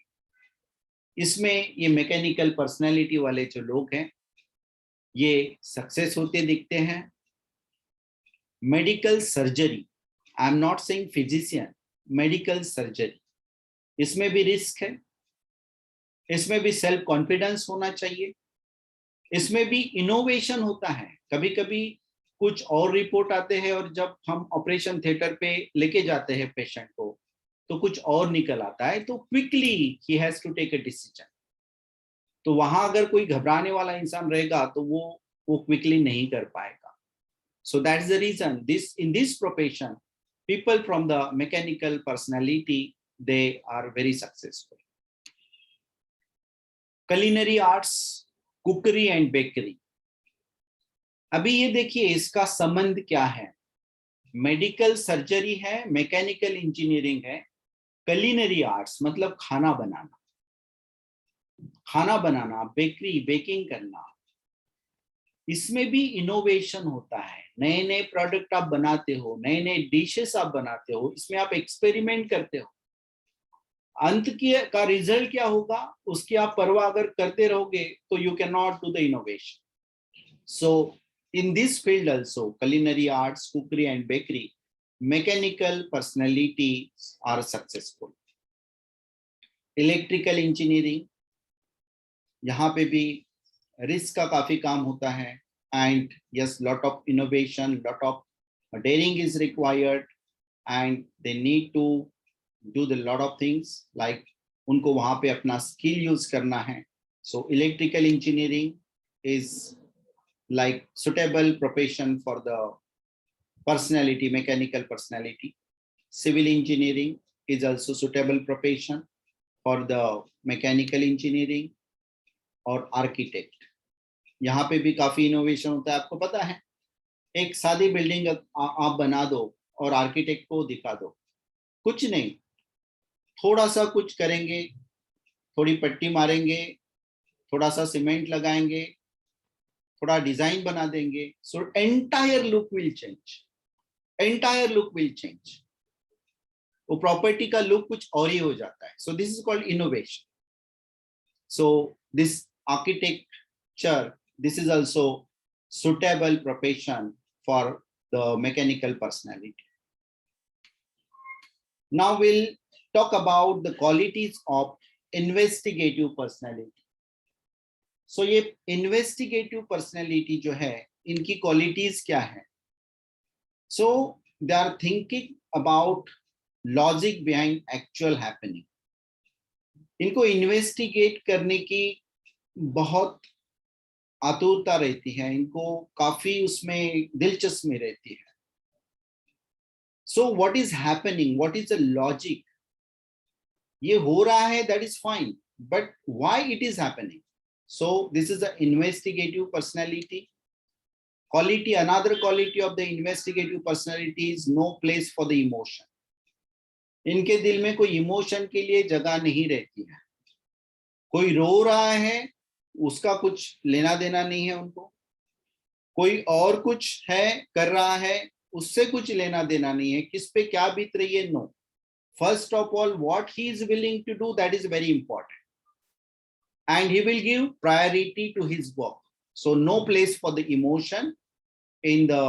इसमें ये मैकेनिकल पर्सनालिटी वाले जो लोग हैं ये सक्सेस होते दिखते हैं। Medical surgery, I am not saying physician, medical surgery, इसमें भी रिस्क है, इसमें भी सेल्फ कॉन्फिडेंस होना चाहिए, इसमें भी इनोवेशन होता है। कभी कभी कुछ और रिपोर्ट आते हैं और जब हम ऑपरेशन थिएटर पे लेके जाते हैं पेशेंट को तो कुछ और निकल आता है, तो क्विकली ही has to take a decision. तो वहां अगर कोई घबराने वाला इंसान रहेगा तो वो क्विकली नहीं कर पाएगा। So that is the reason this in this profession people from the mechanical personality, they are very successful. Culinary arts, cookery and bakery. अभी ये देखिए इसका संबंध क्या है। मेडिकल सर्जरी है, मैकेनिकल इंजीनियरिंग है, culinary आर्ट्स मतलब खाना बनाना, बेकरी, बेकिंग करना, इसमें भी इनोवेशन होता है। नए नए प्रोडक्ट आप बनाते हो, नए नए डिशेस आप बनाते हो, इसमें आप एक्सपेरिमेंट करते हो। अंत का रिजल्ट क्या होगा उसकी आप परवाह अगर करते रहोगे तो you can not do the innovation. So in this field also, culinary arts, cookery and bakery, mechanical personalities are successful. Electrical engineering, यहाँ पे भी रिस्क का काफी काम होता है, and yes, lot of innovation, lot of daring is required, and they need to do the lot of things like उनको वहां पे अपना स्किल यूज करना है। so electrical engineering is like suitable profession for the personality, mechanical personality. Civil engineering is also suitable profession for the mechanical engineering और architect, यहाँ पे भी काफी इनोवेशन होता है। आपको पता है, एक सादी बिल्डिंग आप बना दो और आर्किटेक्ट को दिखा दो, कुछ नहीं, थोड़ा सा कुछ करेंगे, थोड़ी पट्टी मारेंगे, थोड़ा सा सीमेंट लगाएंगे, थोड़ा डिजाइन बना देंगे, so entire look will change, entire look will change. वो प्रॉपर्टी का लुक कुछ और ही हो जाता है। सो this is called innovation. So this architecture, this is also suitable profession for the mechanical personality. Now we'll talk about the qualities of investigative personality. So ये investigative personality जो है, इनकी qualities क्या है? So they are thinking about logic behind actual happening. इनको investigate करने की बहुत आतुरता रहती है, इनको काफी उसमें दिलचस्पी रहती है। So what is happening, what is the logic, ये हो रहा है, that is fine, but why it is happening. So this is the investigative personality quality. Another quality of the investigative personality is no place for the emotion. इनके दिल में कोई emotion के लिए जगह नहीं रहती है। कोई रो रहा है, उसका कुछ लेना देना नहीं है उनको, कोई और कुछ है कर रहा है, उससे कुछ लेना देना नहीं है, किस पे क्या बीत रही है, no. First of all what he is willing to do, that is very important, and he will give priority to his work. So no place for the emotion in the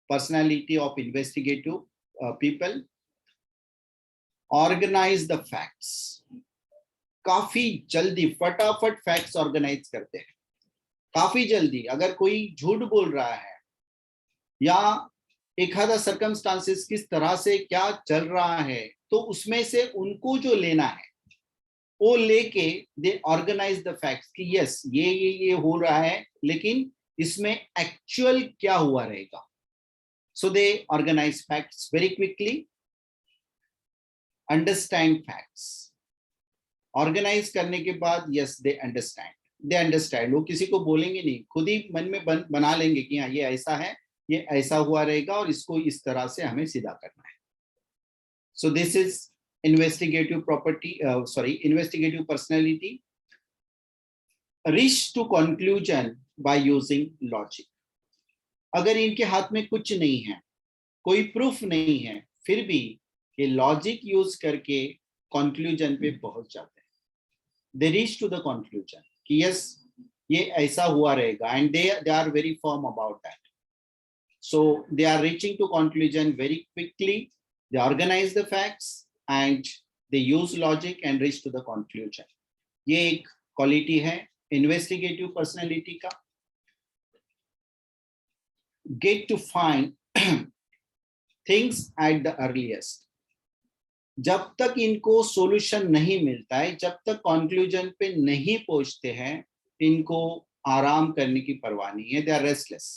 personality of investigative people. Organise the facts, काफी जल्दी फटाफट facts organise करते हैं, काफी जल्दी। अगर कोई झूठ बोल रहा है या एक आधा सर्कमस्टांसेस किस तरह से क्या चल रहा है, तो उसमें से उनको जो लेना है वो लेके दे ऑर्गेनाइज द फैक्ट्स कि यस ये हो रहा है, लेकिन इसमें एक्चुअल क्या हुआ रहेगा। So they organise facts very quickly, understand facts, organise करने के बाद यस दे अंडरस्टैंड, वो किसी को बोलेंगे नहीं, खुद ही मन में बना लेंगे कि हाँ ये ऐसा है, ये ऐसा हुआ रहेगा और इसको इस तरह से हमें सीधा करना है. सो this is investigative personality, reach to conclusion by using logic. अगर इनके हाथ में कुछ नहीं है, कोई प्रूफ नहीं है, फिर भी ये लॉजिक यूज करके कंक्लूजन पे पहुंच जाते हैं. They reach to the conclusion कि यस ये ऐसा हुआ रहेगा, and they are very firm about that. So they are reaching to conclusion very quickly. They organise the facts and they use logic and reach to the conclusion. ये एक quality है investigative personality का. Get to find things at the earliest. जब तक इनको solution नहीं मिलता है, जब तक कंक्लूजन पे नहीं पहुंचते हैं, इनको आराम करने की परवाह नहीं है. They are restless.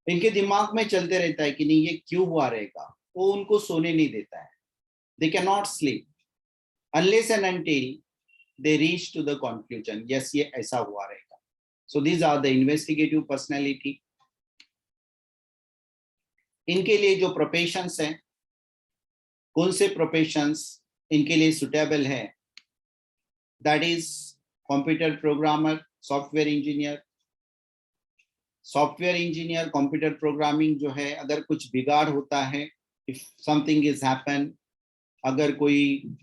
इनके दिमाग में चलते रहता है कि नहीं ये क्यों हुआ रहेगा, वो उनको सोने नहीं देता है. They cannot sleep unless and until they reach to the conclusion. Yes, ये ऐसा हुआ रहेगा. So these are the investigative personality. इनके लिए जो प्रोफेशंस हैं, कौन से प्रोफेशंस इनके लिए सुटेबल है, that is computer programmer, software engineer. Software engineer, computer programming जो है, अगर कुछ बिगाड़ होता है, if something is happen, अगर कोई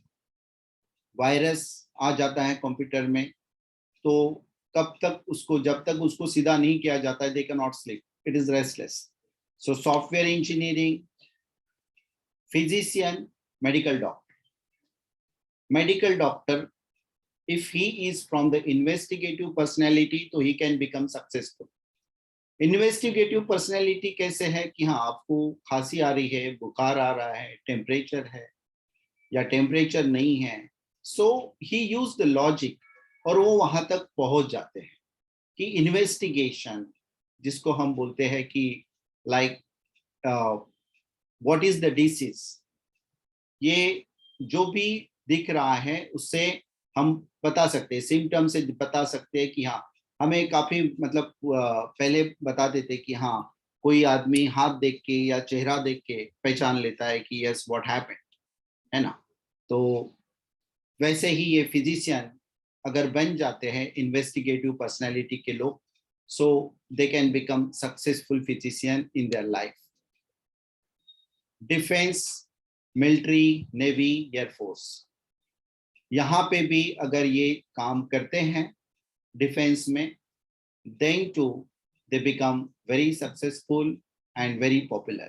वायरस आ जाता है कंप्यूटर में, तो जब तक उसको सीधा नहीं किया जाता है, they cannot sleep. It is restless. So software engineering, physician, medical doctor. Medical doctor, if he is from the investigative personality, तो he can become successful. Investigative personality कैसे है कि हाँ आपको खांसी आ रही है, बुखार आ रहा है, टेम्परेचर है या टेम्परेचर नहीं है, सो ही यूज द लॉजिक और वो वहां तक पहुंच जाते हैं कि इन्वेस्टिगेशन, जिसको हम बोलते हैं कि like what is the disease, ये जो भी दिख रहा है उससे हम बता सकते हैं, सिम्टम से बता सकते हैं कि हाँ, हमें काफी मतलब पहले बता देते कि हाँ कोई आदमी हाथ देख के या चेहरा देख के पहचान लेता है कि यस व्हाट हैपेंड, है ना. तो वैसे ही ये फिजिशियन अगर बन जाते हैं इन्वेस्टिगेटिव पर्सनालिटी के लोग, so they can become successful physician in their life. Defence, military, navy, air force, यहाँ पे भी अगर ये काम करते हैं डिफेंस में, then too they become very successful and very popular.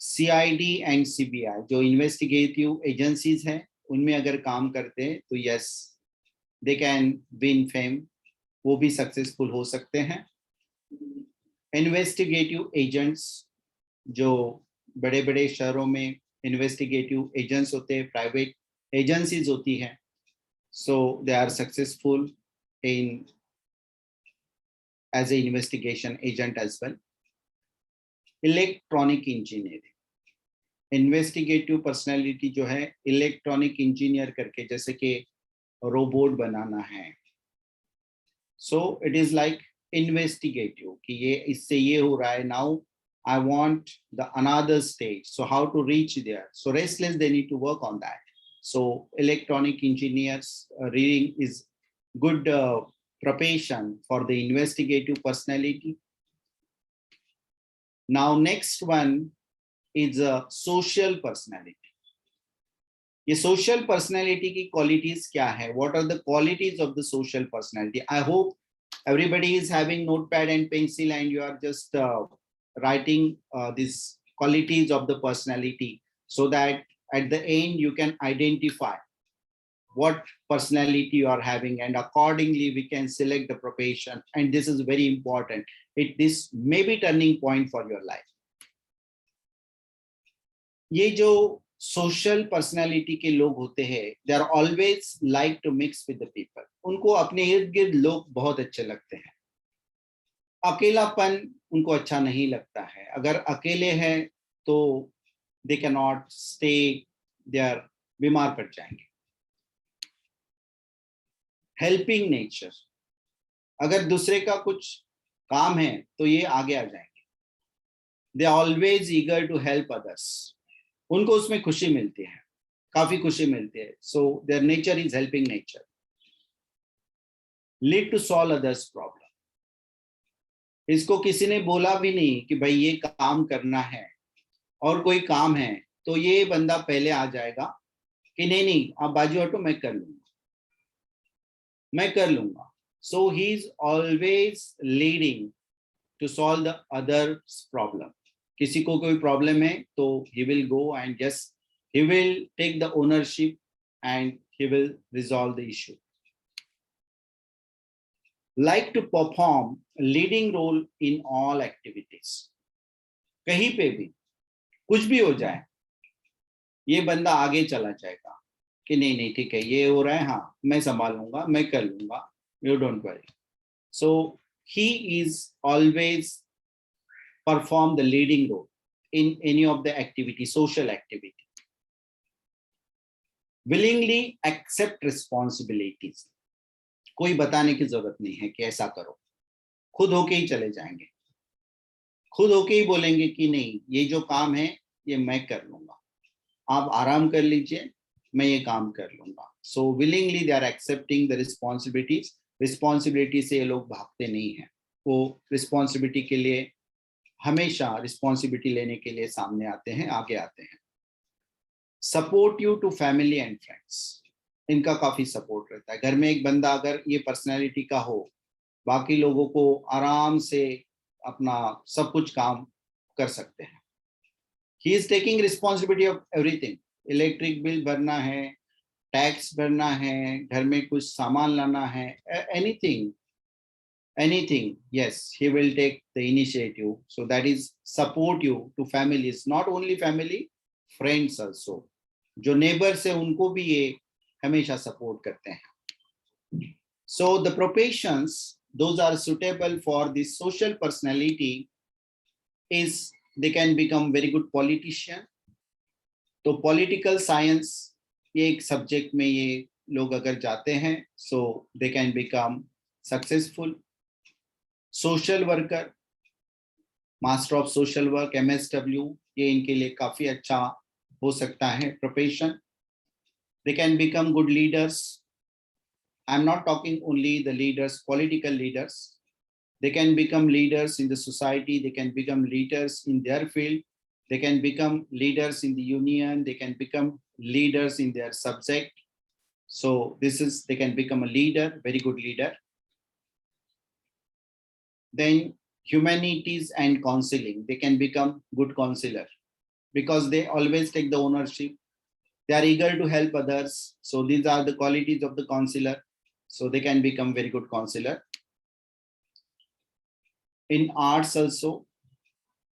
CID and CBI जो इन्वेस्टिगेटिव एजेंसीज हैं, उनमें अगर काम करते हैं तो yes they can win fame, वो भी सक्सेसफुल हो सकते हैं. इन्वेस्टिगेटिव एजेंट्स, जो बड़े बड़े शहरों में इन्वेस्टिगेटिव एजेंट्स होते हैं, प्राइवेट एजेंसीज होती हैं, so they are successful in as a investigation agent as well. Electronic engineering, investigative personality जो है इलेक्ट्रॉनिक इंजीनियर करके, जैसे कि रोबोट बनाना है, so it is like investigative कि ये इससे ये हो रहा है, now I want the another stage, so how to reach there, so restless, they need to work on that. So electronic engineers reading is good profession for the investigative personality. Now next one is a social personality. ये social personality की qualities क्या है? What are the qualities of the social personality? I hope everybody is having notepad and pencil and you are just writing these qualities of the personality, so that at the end you can identify what personality you are having, and accordingly we can select the profession. And this is very important. This may be turning point for your life. ये जो social personality के लोग होते हैं, they are always like to mix with the people. उनको अपने इर्द गिर्द लोग बहुत अच्छे लगते हैं. अकेलापन उनको अच्छा नहीं लगता है. अगर अकेले हैं तो they cannot stay they are बीमार पड़ जाएंगे। हेल्पिंग नेचर, अगर दूसरे का कुछ काम है तो ये आगे आ जाएंगे। They always eager to help others, उनको उसमें खुशी मिलती है, काफी खुशी मिलती है। So their nature is helping nature. Lead to solve others problem, इसको किसी ने बोला भी नहीं कि भाई ये काम करना है और कोई काम है, तो ये बंदा पहले आ जाएगा कि नहीं नहीं आप बाजू हटो, मैं कर लूंगा, मैं कर लूंगा। So he is always leading to solve the others problem. किसी को कोई प्रॉब्लम है तो he will go and just he will take the ownership and he will resolve the issue. Like to perform a leading role in all activities. कहीं पे भी कुछ भी हो जाए, ये बंदा आगे चला जाएगा कि नहीं नहीं ठीक है, ये हो रहा है, हाँ मैं संभालूंगा, मैं कर लूंगा, you don't worry. So he is always perform the leading role in any of the activity, social activity. willingly accept responsibilities, कोई बताने की जरूरत नहीं है कि ऐसा करो, खुद होके ही चले जाएंगे, खुद होके ही बोलेंगे कि नहीं ये जो काम है ये मैं कर लूंगा, आप आराम कर लीजिए, मैं ये काम कर लूंगा। सो willingly they are accepting the responsibilities. Responsibility से ये लोग भागते नहीं हैं, वो रिस्पॉन्सिबिलिटी के लिए हमेशा रिस्पॉन्सिबिलिटी लेने के लिए सामने आते हैं, आगे आते हैं। Support you to family and friends, इनका काफी सपोर्ट रहता है। घर में एक बंदा अगर ये पर्सनैलिटी का हो, बाकी लोगों को आराम से अपना सब कुछ काम कर सकते हैं। He is taking responsibility of everything, electric bill भरना है, टैक्स भरना है, घर में कुछ सामान लाना है, anything, yes, he will take the initiative. So that is support you to families, not only family, friends also. जो neighbors है उनको भी ये हमेशा support करते हैं। So the professions, those are suitable for this social personality is they can become very good politician. तो political science ये एक subject में ये लोग अगर जाते हैं, so they can become successful. Social worker, master of social work, MSW, ये इनके लिए काफी अच्छा हो सकता है profession. They can become good leaders. I'm not talking only the leaders, political leaders. They can become leaders in the society. They can become leaders in their field. They can become leaders in the union. They can become leaders in their subject. So this is, they can become a leader, very good leader. Then humanities and counseling, they can become good counselor because they always take the ownership. They are eager to help others. So these are the qualities of the counselor. So they can become very good counselor. In arts also,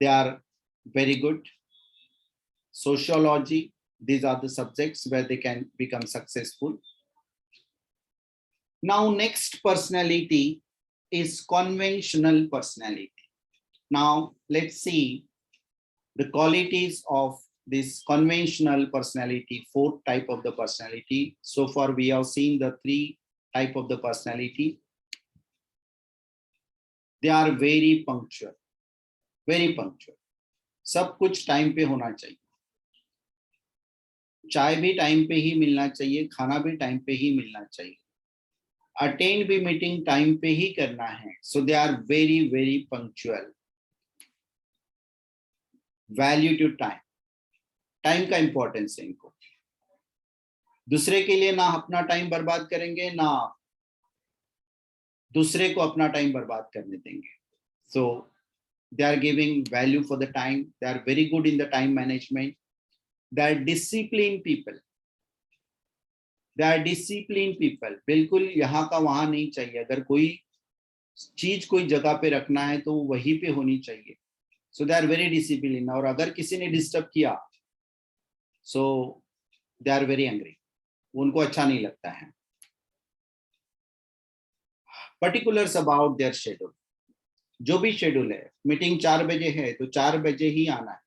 they are very good. Sociology, these are the subjects where they can become successful. Now, next personality is conventional personality. Now, let's see the qualities of this conventional personality, 4 type of the personality. So far, we have seen the 3 type of the personality. They are very punctual, very punctual. सब कुछ time पे होना चाहिए, चाय भी time पे ही मिलना चाहिए, खाना भी टाइम पे ही मिलना चाहिए, अटेंड भी मीटिंग टाइम पे ही करना है. So they are very very punctual. Value to time, time का इंपॉर्टेंस है इनको. दूसरे के लिए ना अपना टाइम बर्बाद करेंगे, ना दूसरे को अपना टाइम बर्बाद करने देंगे. सो they are giving value for the time. They are very good in the time management. They are disciplined people. They are disciplined people. बिल्कुल यहाँ का वहां नहीं चाहिए. अगर कोई चीज कोई जगह पे रखना है तो वहीं पे होनी चाहिए. So they are very disciplined. और अगर किसी ने डिस्टर्ब किया, so they are very angry. उनको अच्छा नहीं लगता है. Particulars about their schedule. जो भी शेड्यूल है, मीटिंग 4 बजे है तो 4 बजे ही आना है.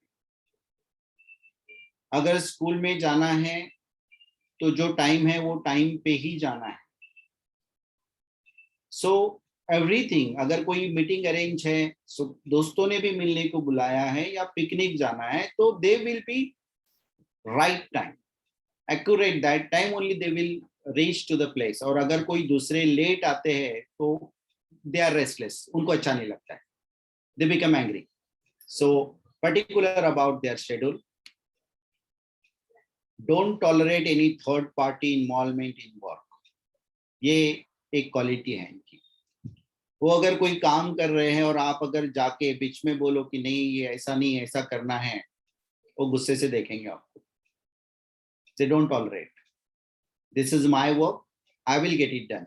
अगर स्कूल में जाना है तो जो टाइम है वो टाइम पे ही जाना है. सो एवरीथिंग, अगर कोई मीटिंग अरेंज है, सो दोस्तों ने भी मिलने को बुलाया है या पिकनिक जाना है, तो they will be right time, accurate that time only they will reach to the place. और अगर कोई दूसरे लेट आते हैं तो दे आर रेस्टलेस, उनको अच्छा नहीं लगता है, they become angry. So particular about their schedule. Don't tolerate any third party involvement in work. ये एक क्वालिटी है इनकी. वो अगर कोई काम कर रहे हैं और आप अगर जाके बीच में बोलो कि नहीं ये ऐसा नहीं, ऐसा करना है, वो गुस्से से देखेंगे आपको. They don't tolerate. This is my work, I will get it done.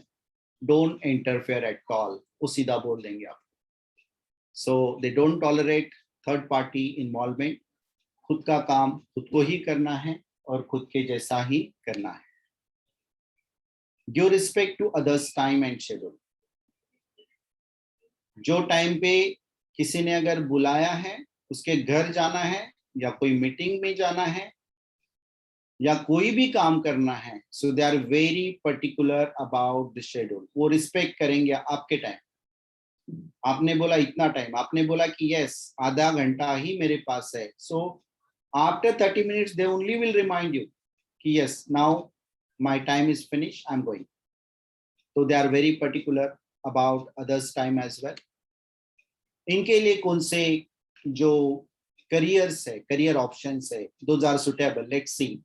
Don't interfere at all. वो सीधा बोल देंगे आप. So they don't tolerate third party involvement. खुद का काम खुद को ही करना है और खुद के जैसा ही करना है. Give respect to others' time and schedule. जो टाइम पे किसी ने अगर बुलाया है, उसके घर जाना है या कोई मीटिंग में जाना है या कोई भी काम करना है, so they are very particular about the schedule. वो रिस्पेक्ट करेंगे आपके टाइम. आपने बोला इतना टाइम, आपने बोला कि यस आधा घंटा ही मेरे पास है, so after 30 minutes they only will remind you कि yes now my time is finish, I am going. तो they are very particular about others time as well. इनके लिए कौन से जो करियर्स है, करियर ऑप्शंस है, those are suitable. Let's see.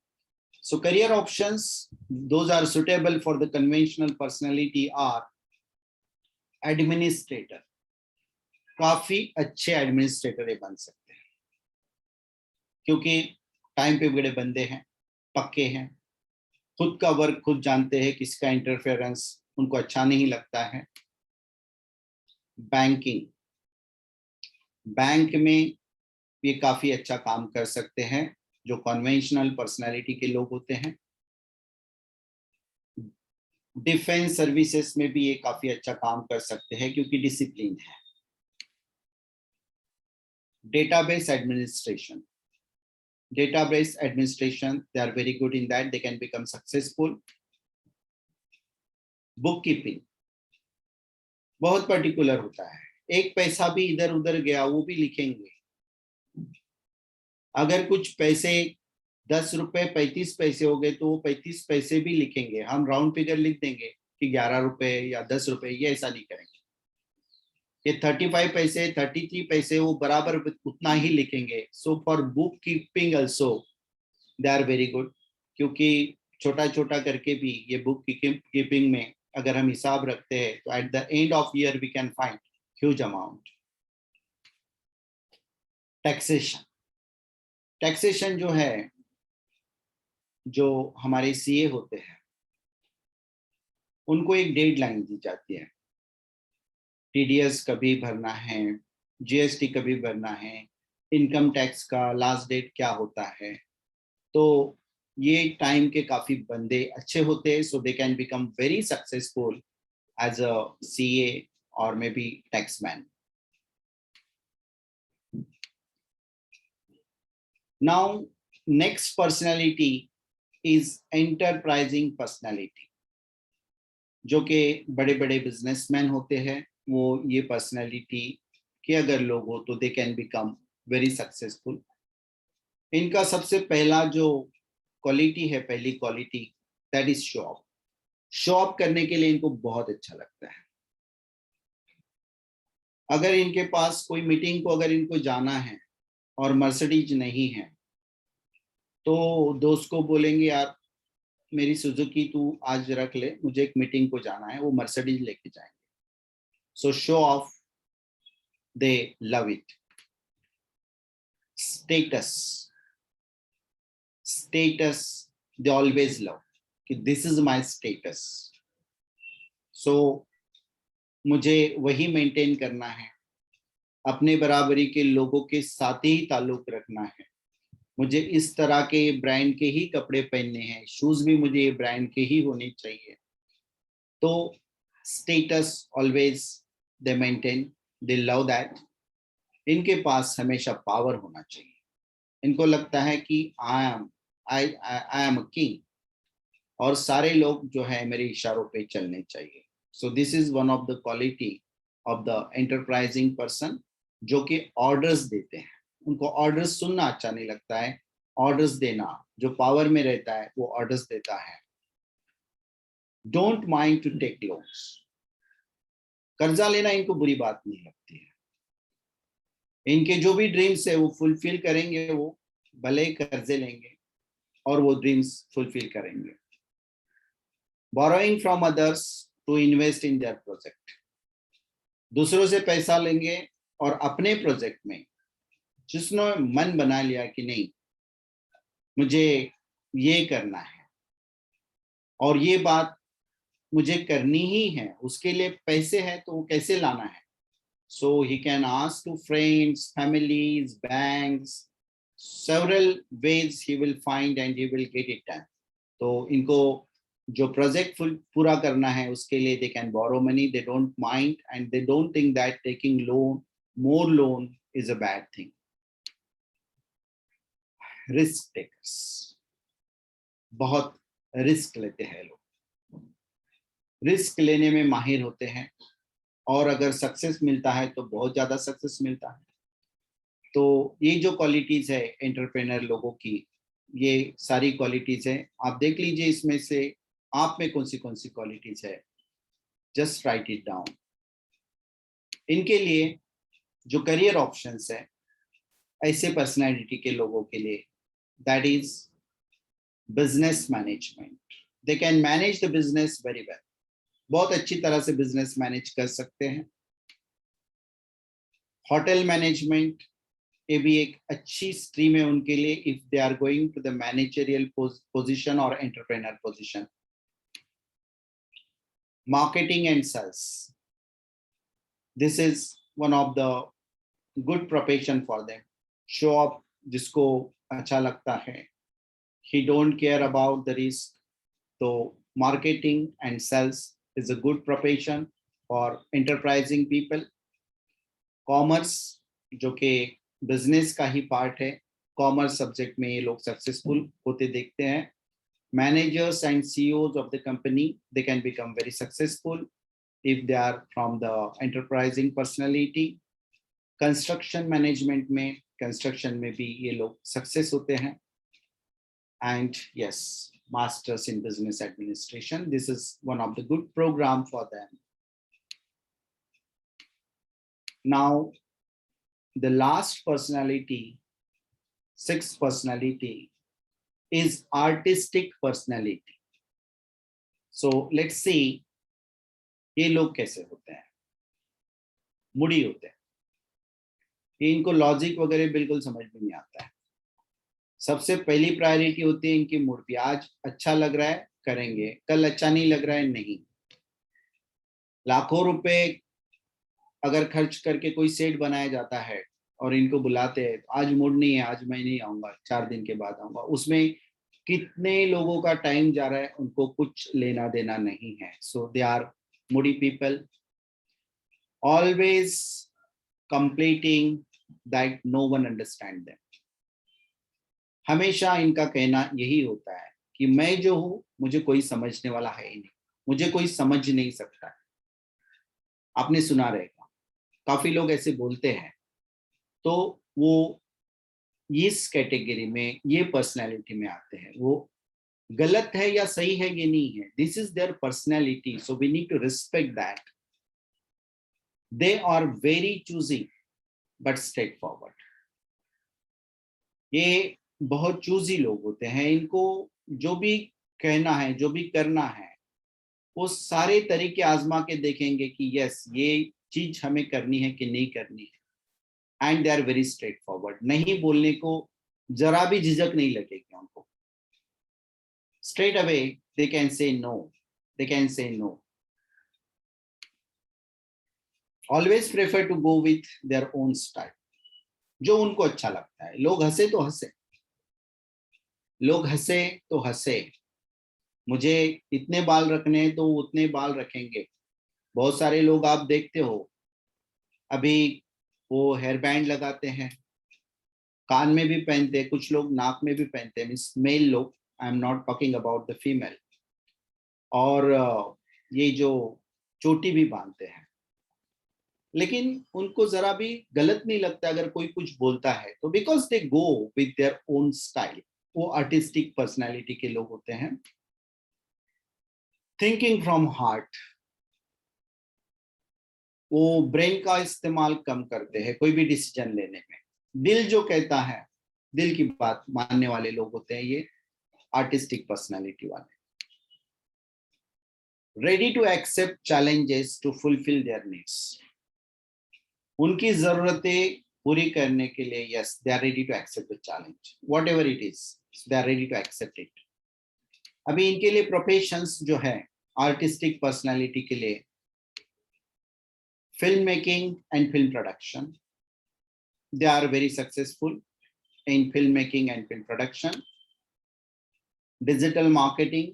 So career options, those are suitable for the conventional personality are administrator. काफी अच्छे एडमिनिस्ट्रेटर ये बन सकते हैं क्योंकि टाइम पे बड़े बंदे हैं, पक्के हैं, खुद का वर्क खुद जानते हैं, किसका इंटरफेरेंस उनको अच्छा नहीं लगता है. बैंकिंग, बैंक में ये काफी अच्छा काम कर सकते हैं जो कन्वेंशनल पर्सनालिटी के लोग होते हैं. डिफेंस सर्विसेज में भी ये काफी अच्छा काम कर सकते हैं क्योंकि डिसिप्लिन है. Database administration, they are very good in that, they can become successful. Book keeping बहुत पर्टिकुलर होता है. एक पैसा भी इधर उधर गया वो भी लिखेंगे. अगर कुछ पैसे 10 रुपए 35 पैसे हो गए तो वो 35 पैसे भी लिखेंगे. हम राउंड फिगर लिख देंगे कि 11 रुपए या 10 रुपए, ये ऐसा नहीं करेंगे. ये 35 पैसे 33 पैसे वो बराबर उतना ही लिखेंगे. So for book keeping also they are very good क्योंकि छोटा छोटा करके भी ये बुक कीपिंग में अगर हम हिसाब रखते हैं तो at the end of year we can find huge amount. Taxation जो है, जो हमारे सीए होते हैं उनको एक डेडलाइन दी जाती है. टीडीएस कभी भरना है, जीएसटी कभी भरना है, इनकम टैक्स का लास्ट डेट क्या होता है. तो ये टाइम के काफी बंदे अच्छे होते हैं. So they can become very successful as a CA और maybe taxman. Now, next personality is enterprising personality. जो कि बड़े बड़े बिजनेसमैन होते हैं, वो ये पर्सनैलिटी के अगर लोग हो तो they can become very successful. इनका सबसे पहला जो क्वालिटी है, पहली quality, that is show off. Show off करने के लिए इनको बहुत अच्छा लगता है. अगर इनके पास कोई मीटिंग को अगर इनको जाना है और मर्सिडीज नहीं है तो दोस्त को बोलेंगे यार मेरी सुजुकी तू आज रख ले, मुझे एक मीटिंग को जाना है, वो मर्सिडीज लेके जाएंगे. सो show off, they love it. Status they always love कि दिस इज माय स्टेटस. सो मुझे वही मेंटेन करना है, अपने बराबरी के लोगों के साथ ही ताल्लुक रखना है, मुझे इस तरह के ब्रांड के ही कपड़े पहनने हैं, शूज भी मुझे ये ब्रांड के ही होने चाहिए. तो status always they maintain, they love that. इनके पास हमेशा पावर होना चाहिए. इनको लगता है कि आई एम अ किंग और सारे लोग जो है मेरे इशारों पे चलने चाहिए. सो this is one of the quality of the enterprising person जो कि ऑर्डर्स देते हैं. उनको ऑर्डर्स सुनना अच्छा नहीं लगता है, ऑर्डर्स देना. जो पावर में रहता है वो ऑर्डर्स देता है. Don't mind to take loans. कर्जा लेना इनको बुरी बात नहीं लगती है. इनके जो भी ड्रीम्स है वो फुलफिल करेंगे, वो भले कर्जे लेंगे और वो ड्रीम्स फुलफिल करेंगे. Borrowing from others to invest in their project. दूसरों से पैसा लेंगे और अपने प्रोजेक्ट में जिसने मन बना लिया कि नहीं मुझे ये करना है और ये बात मुझे करनी ही है, उसके लिए पैसे है तो वो कैसे लाना है. So he can ask to friends, families, banks, several ways he will find and he will get it done. तो इनको जो प्रोजेक्ट पूरा करना है उसके लिए they can borrow money, they don't mind and they don't think that taking more loan is a bad thing. Risk takers, बहुत risk लेते हैं लोग, रिस्क लेने में माहिर होते हैं और अगर सक्सेस मिलता है तो बहुत ज्यादा सक्सेस मिलता है. तो ये जो क्वालिटीज है एंटरप्रेन्योर लोगों की, ये सारी क्वालिटीज है. आप देख लीजिए इसमें से आप में कौन सी क्वालिटीज है. Just right it down. इनके लिए जो करियर ऑप्शंस है ऐसे पर्सनालिटी के लोगों के लिए, that is business management. They can manage the business very well. बहुत अच्छी तरह से बिजनेस मैनेज कर सकते हैं. होटल मैनेजमेंट ये भी एक अच्छी स्ट्रीम है उनके लिए if they are going to the managerial position और entrepreneur position. Marketing and sales, this is one of the good profession for them. Show off जिसको अच्छा लगता है, he don't care about the risk. तो marketing and sales is a good profession for enterprising people. Commerce जो कि business का ही part है, कॉमर्स सब्जेक्ट में ये लोग सक्सेसफुल होते देखते हैं. Managers and CEOs of the company, they can become very successful if they are from the enterprising personality. Construction management में, कंस्ट्रक्शन में भी ये लोग सक्सेस होते हैं. And yes, Masters in Business Administration. This is one of the good program for them. Now, the last personality, sixth personality, is artistic personality. So let's see, ये लोग कैसे होते हैं. मुड़ी होते हैं. इनको लॉजिक वगैरह बिल्कुल समझ में नहीं आता है. सबसे पहली प्रायोरिटी होती है इनकी मूड पे. आज अच्छा लग रहा है करेंगे, कल अच्छा नहीं लग रहा है नहीं. लाखों रुपए अगर खर्च करके कोई सेट बनाया जाता है और इनको बुलाते हैं, आज मूड नहीं है, आज मैं नहीं आऊंगा, 4 दिन के बाद आऊंगा. उसमें कितने लोगों का टाइम जा रहा है, उनको कुछ लेना देना नहीं है. So they are moody people, always complaining that no one understand them. हमेशा इनका कहना यही होता है कि मैं जो हूं मुझे कोई समझने वाला है ही नहीं, मुझे कोई समझ नहीं सकता है. आपने सुना रहेगा, काफी लोग ऐसे बोलते हैं. तो वो इस कैटेगरी में, ये पर्सनैलिटी में आते हैं. वो गलत है या सही है ये नहीं है, this is their personality. So we need to respect that. They are very choosing but straight forward. ये बहुत चूजी लोग होते हैं. इनको जो भी कहना है, जो भी करना है, वो सारे तरीके आजमा के देखेंगे कि यस ये चीज हमें करनी है कि नहीं करनी है. And they are very straight forward. नहीं बोलने को जरा भी झिझक नहीं लगेगी उनको. Straight away they can say no, they can say no. Always prefer to go with their own style, जो उनको अच्छा लगता है. लोग हंसे तो हंसे, लोग हंसे तो हंसे. मुझे इतने बाल रखने हैं तो उतने बाल रखेंगे. बहुत सारे लोग आप देखते हो अभी वो हेयर बैंड लगाते हैं, कान में भी पहनते हैं, कुछ लोग नाक में भी पहनते हैं, मीन्स मेल लोग, I am not talking about the female. और ये जो चोटी भी बांधते हैं, लेकिन उनको जरा भी गलत नहीं लगता अगर कोई कुछ बोलता है तो, because they go with their own style. वो आर्टिस्टिक पर्सनालिटी के लोग होते हैं। थिंकिंग फ्रॉम हार्ट, वो ब्रेन का इस्तेमाल कम करते हैं कोई भी डिसीजन लेने में। दिल जो कहता है, दिल की बात मानने वाले लोग होते हैं ये आर्टिस्टिक पर्सनालिटी वाले। Ready to accept challenges to fulfil their needs, उनकी जरूरतें पूरी करने के लिए yes they are ready to accept the challenge, whatever it is, they are ready to accept it. अभी इनके लिए प्रोफेशंस जो है आर्टिस्टिक पर्सनालिटी के लिए, film making and film production, they are very successful in filmmaking and film production. Digital marketing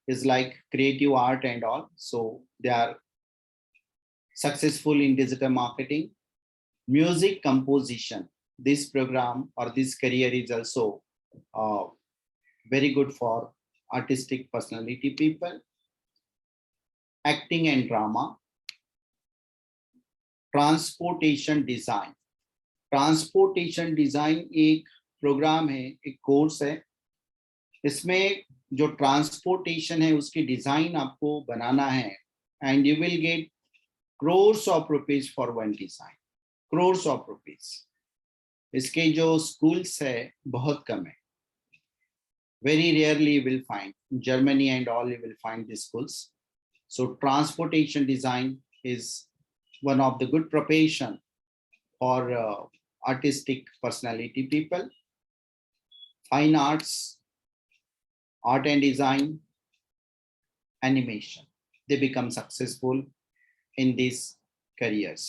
is like creative art and all, so they are successful in digital marketing. Music composition, this program or this career is also very good for artistic personality people. Acting and drama. Transportation design, transportation design एक programme है, एक course है। इसमें जो transportation है उसकी design आपको बनाना है and you will get crores of rupees for one design, crores of rupees. इसके जो स्कूल्स है बहुत कम है, very rarely you will find. In Germany and all you will find these schools. So transportation design is one of the good profession for artistic personality people. Fine arts, art and design, animation, they become successful in these careers.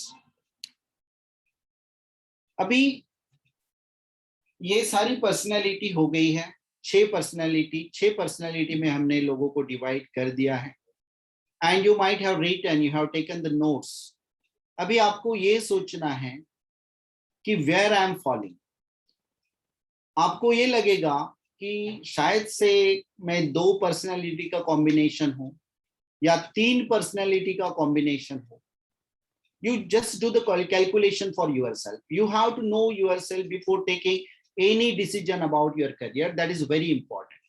अभी ये सारी personality हो गई है, 6 personality में हमने लोगों को डिवाइड कर दिया है। And you might have written, you have taken the notes. अभी आपको ये सोचना है कि वेयर आई एम फॉलिंग। आपको ये लगेगा कि शायद से मैं 2 पर्सनैलिटी का कॉम्बिनेशन हूं या 3 पर्सनैलिटी का कॉम्बिनेशन हो। You just do the calculation for yourself. You have to know yourself before taking any decision about your career. That is very important.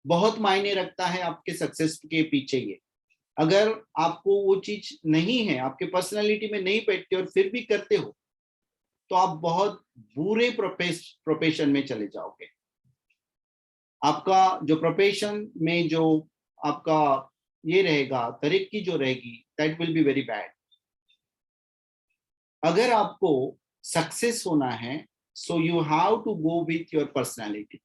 बहुत मायने रखता है आपके सक्सेस के पीछे ये। अगर आपको वो चीज नहीं है, आपके पर्सनालिटी में नहीं बैठते और फिर भी करते हो, तो आप बहुत बुरे प्रोफेशन में चले जाओगे। आपका जो प्रोफेशन में जो आपका ये रहेगा, तरक्की जो रहेगी, that will be very bad. अगर आपको सक्सेस होना है, so you have to go with your personality.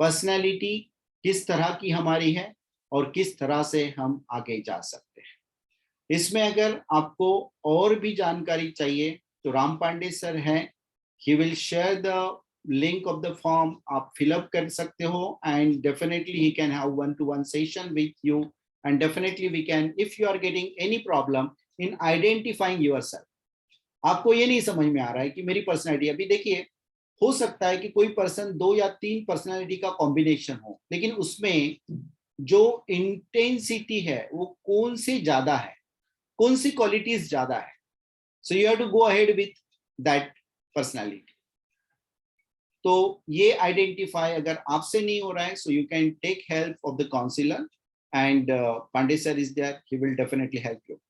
Personality किस तरह की हमारी है और किस तरह से हम आगे जा सकते हैं। इसमें अगर आपको और भी जानकारी चाहिए तो राम पांडे सर हैं, he will share the link of the form, आप फिलअप कर सकते हो and definitely he can have 1-to-1 session with you and definitely we can, if you are getting any problem in identifying yourself. आपको ये नहीं समझ में आ रहा है कि मेरी पर्सनैलिटी, अभी देखिए हो सकता है कि कोई पर्सन 2 या 3 पर्सनैलिटी का कॉम्बिनेशन हो, लेकिन उसमें जो इंटेंसिटी है वो कौन सी ज्यादा है, कौन सी क्वालिटीज ज्यादा है। So you have to go ahead with that personality. तो ये आइडेंटिफाई अगर आपसे नहीं हो रहा है, so you can take help of the counsellor and Pandey sir is there, he will definitely help you.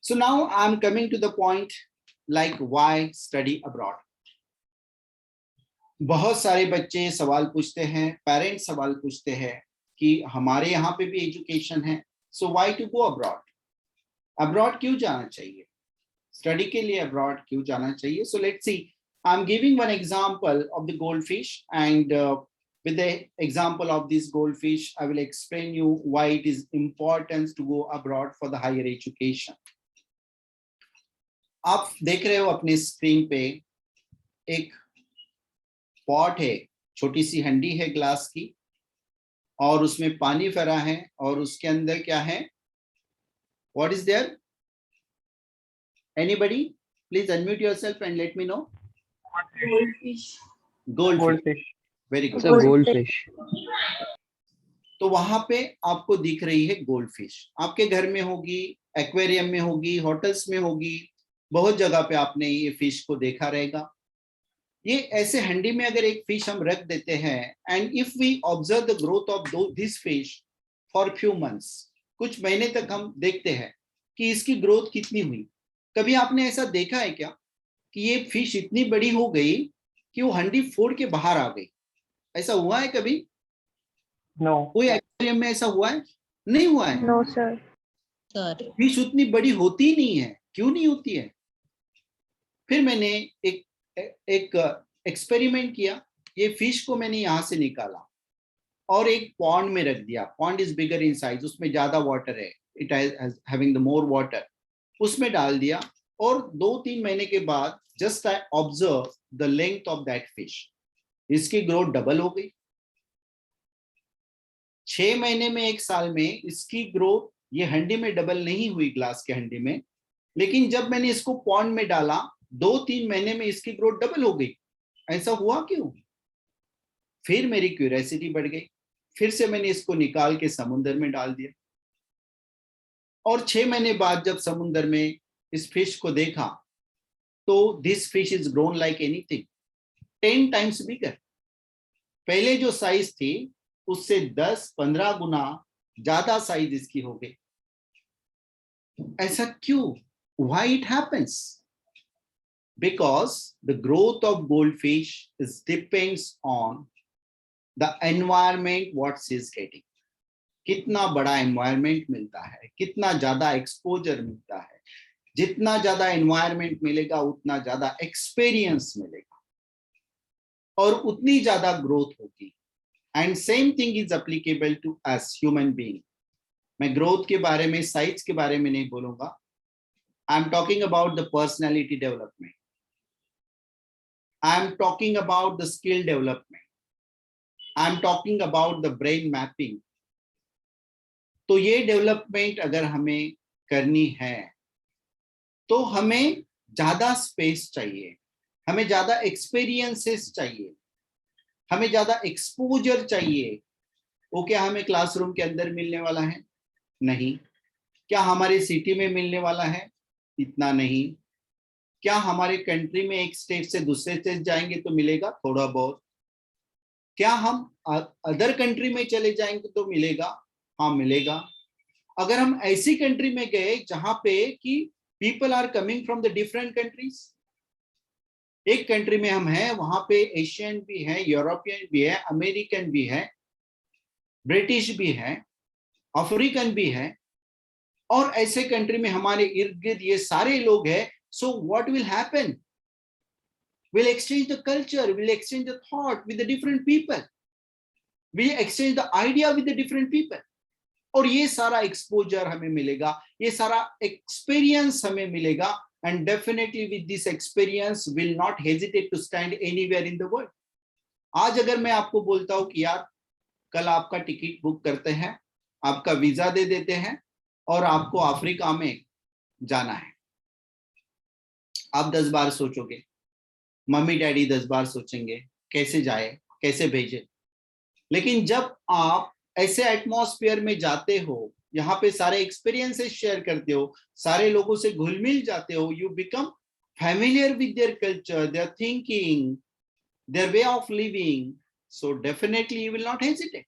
So now I am coming to the point, like why study abroad. बहुत सारे बच्चे सवाल पूछते हैं, पेरेंट्स सवाल पूछते हैं कि हमारे यहाँ पे भी एजुकेशन है, so why to go abroad? Abroad क्यों जाना चाहिए, स्टडी के लिए अब्रॉड क्यों जाना चाहिए? So let's see, I'm giving one example of the goldfish and with the example of this goldfish I will explain you why it is important to go abroad for the higher education. आप देख रहे हो अपने screen पे एक pot है, छोटी सी हंडी है ग्लास की, और उसमें पानी भरा है और उसके अंदर क्या है? What is there? Anybody please unmute yourself and let me know. Gold Goldfish. Very good. Sir, goldfish. तो वहां पे आपको दिख रही है गोल्ड फिश, आपके घर में होगी, एक्वेरियम में होगी, होटल्स में होगी, बहुत जगह पे आपने ये फिश को देखा रहेगा। ये ऐसे हंडी में अगर एक फिश हम रख देते हैं and if we observe the growth of this fish for few months, कुछ महीने तक हम देखते हैं कि इसकी ग्रोथ कितनी हुई। कभी आपने ऐसा देखा है क्या कि ये फिश इतनी बड़ी हो गई कि वो हंडी फोड़ के बाहर आ गई? ऐसा हुआ है कभी? No. कोई एक्वेरियम में ऐसा हुआ है? नहीं हुआ है। No, sir. Sir. फिश उतनी बड़ी होती नहीं है, क्यों नहीं होती है? फिर मैंने एक एक्सपेरिमेंट किया, ये फिश को मैंने यहां से निकाला और एक पॉन्ड में रख दिया। Pond is bigger in size, उसमें ज्यादा वाटर है, it having the more water, उसमें डाल दिया और 2-3 महीने के बाद just I observe the length of that fish, इसकी ग्रोथ डबल हो गई। 6 महीने में, 1 साल में इसकी ग्रोथ ये हंडी में डबल नहीं हुई, ग्लास के हंडी में, लेकिन जब मैंने इसको पॉन्ड में डाला 2-3 महीने में इसकी ग्रोथ डबल हो गई। ऐसा हुआ क्यों? फिर मेरी क्यूरियोसिटी बढ़ गई, फिर से मैंने इसको निकाल के समुद्र में डाल दिया और 6 महीने बाद जब समुद्र में इस फिश को देखा तो this fish is grown like anything, 10 times bigger. पहले जो साइज थी उससे 10-15 गुना ज्यादा साइज इसकी हो गई। ऐसा क्यों? Why it happens? Because the growth of goldfish depends on the environment what she is getting. कितना बड़ा एनवायरमेंट मिलता है, कितना ज्यादा एक्सपोजर मिलता है। जितना ज्यादा एनवायरमेंट मिलेगा उतना ज्यादा एक्सपीरियंस मिलेगा और उतनी ज्यादा ग्रोथ होगी। And same thing is applicable to us human being. मैं ग्रोथ के बारे में, साइज के बारे में नहीं बोलूंगा। I am talking about the personality development, I am talking about the skill development, I am talking about the brain mapping. तो ये डेवलपमेंट अगर हमें करनी है तो हमें ज्यादा स्पेस चाहिए, हमें ज्यादा एक्सपीरियंसेस चाहिए, हमें ज्यादा एक्सपोजर चाहिए। वो क्या हमें क्लासरूम के अंदर मिलने वाला है? नहीं। क्या हमारे सिटी में मिलने वाला है? इतना नहीं। क्या हमारे कंट्री में एक स्टेट से दूसरे स्टेट जाएंगे तो मिलेगा? थोड़ा बहुत। क्या हम अदर कंट्री में चले जाएंगे तो मिलेगा? हाँ मिलेगा। अगर हम ऐसी कंट्री में गए जहां पे कि people are coming from the different countries, एक कंट्री में हम हैं, वहां पे एशियन भी है, यूरोपियन भी है, अमेरिकन भी है, ब्रिटिश भी है, अफ्रीकन भी है, और ऐसे कंट्री में हमारे इर्द गिर्द ये सारे लोग हैं। So what will happen? We'll exchange the culture, we'll exchange the thought with the different people, we'll exchange the idea with the different people, और ये सारा एक्सपोजर हमें मिलेगा, ये सारा एक्सपीरियंस हमें मिलेगा। and definitely with this experience will not hesitate to stand anywhere in the world. आज अगर मैं आपको बोलता हूं कि यार कल आपका टिकट बुक करते हैं, आपका वीजा दे देते हैं और आपको अफ्रीका में जाना है, आप 10 बार सोचोगे, मम्मी डैडी 10 बार सोचेंगे कैसे जाए, कैसे भेजे। लेकिन जब आप ऐसे एटमॉस्फेयर में जाते हो, यहाँ पे सारे एक्सपीरियंसेस शेयर करते हो, सारे लोगों से घुल मिल जाते हो, you become familiar with their culture, there thinking, their way of living, so definitely you will not hesitate.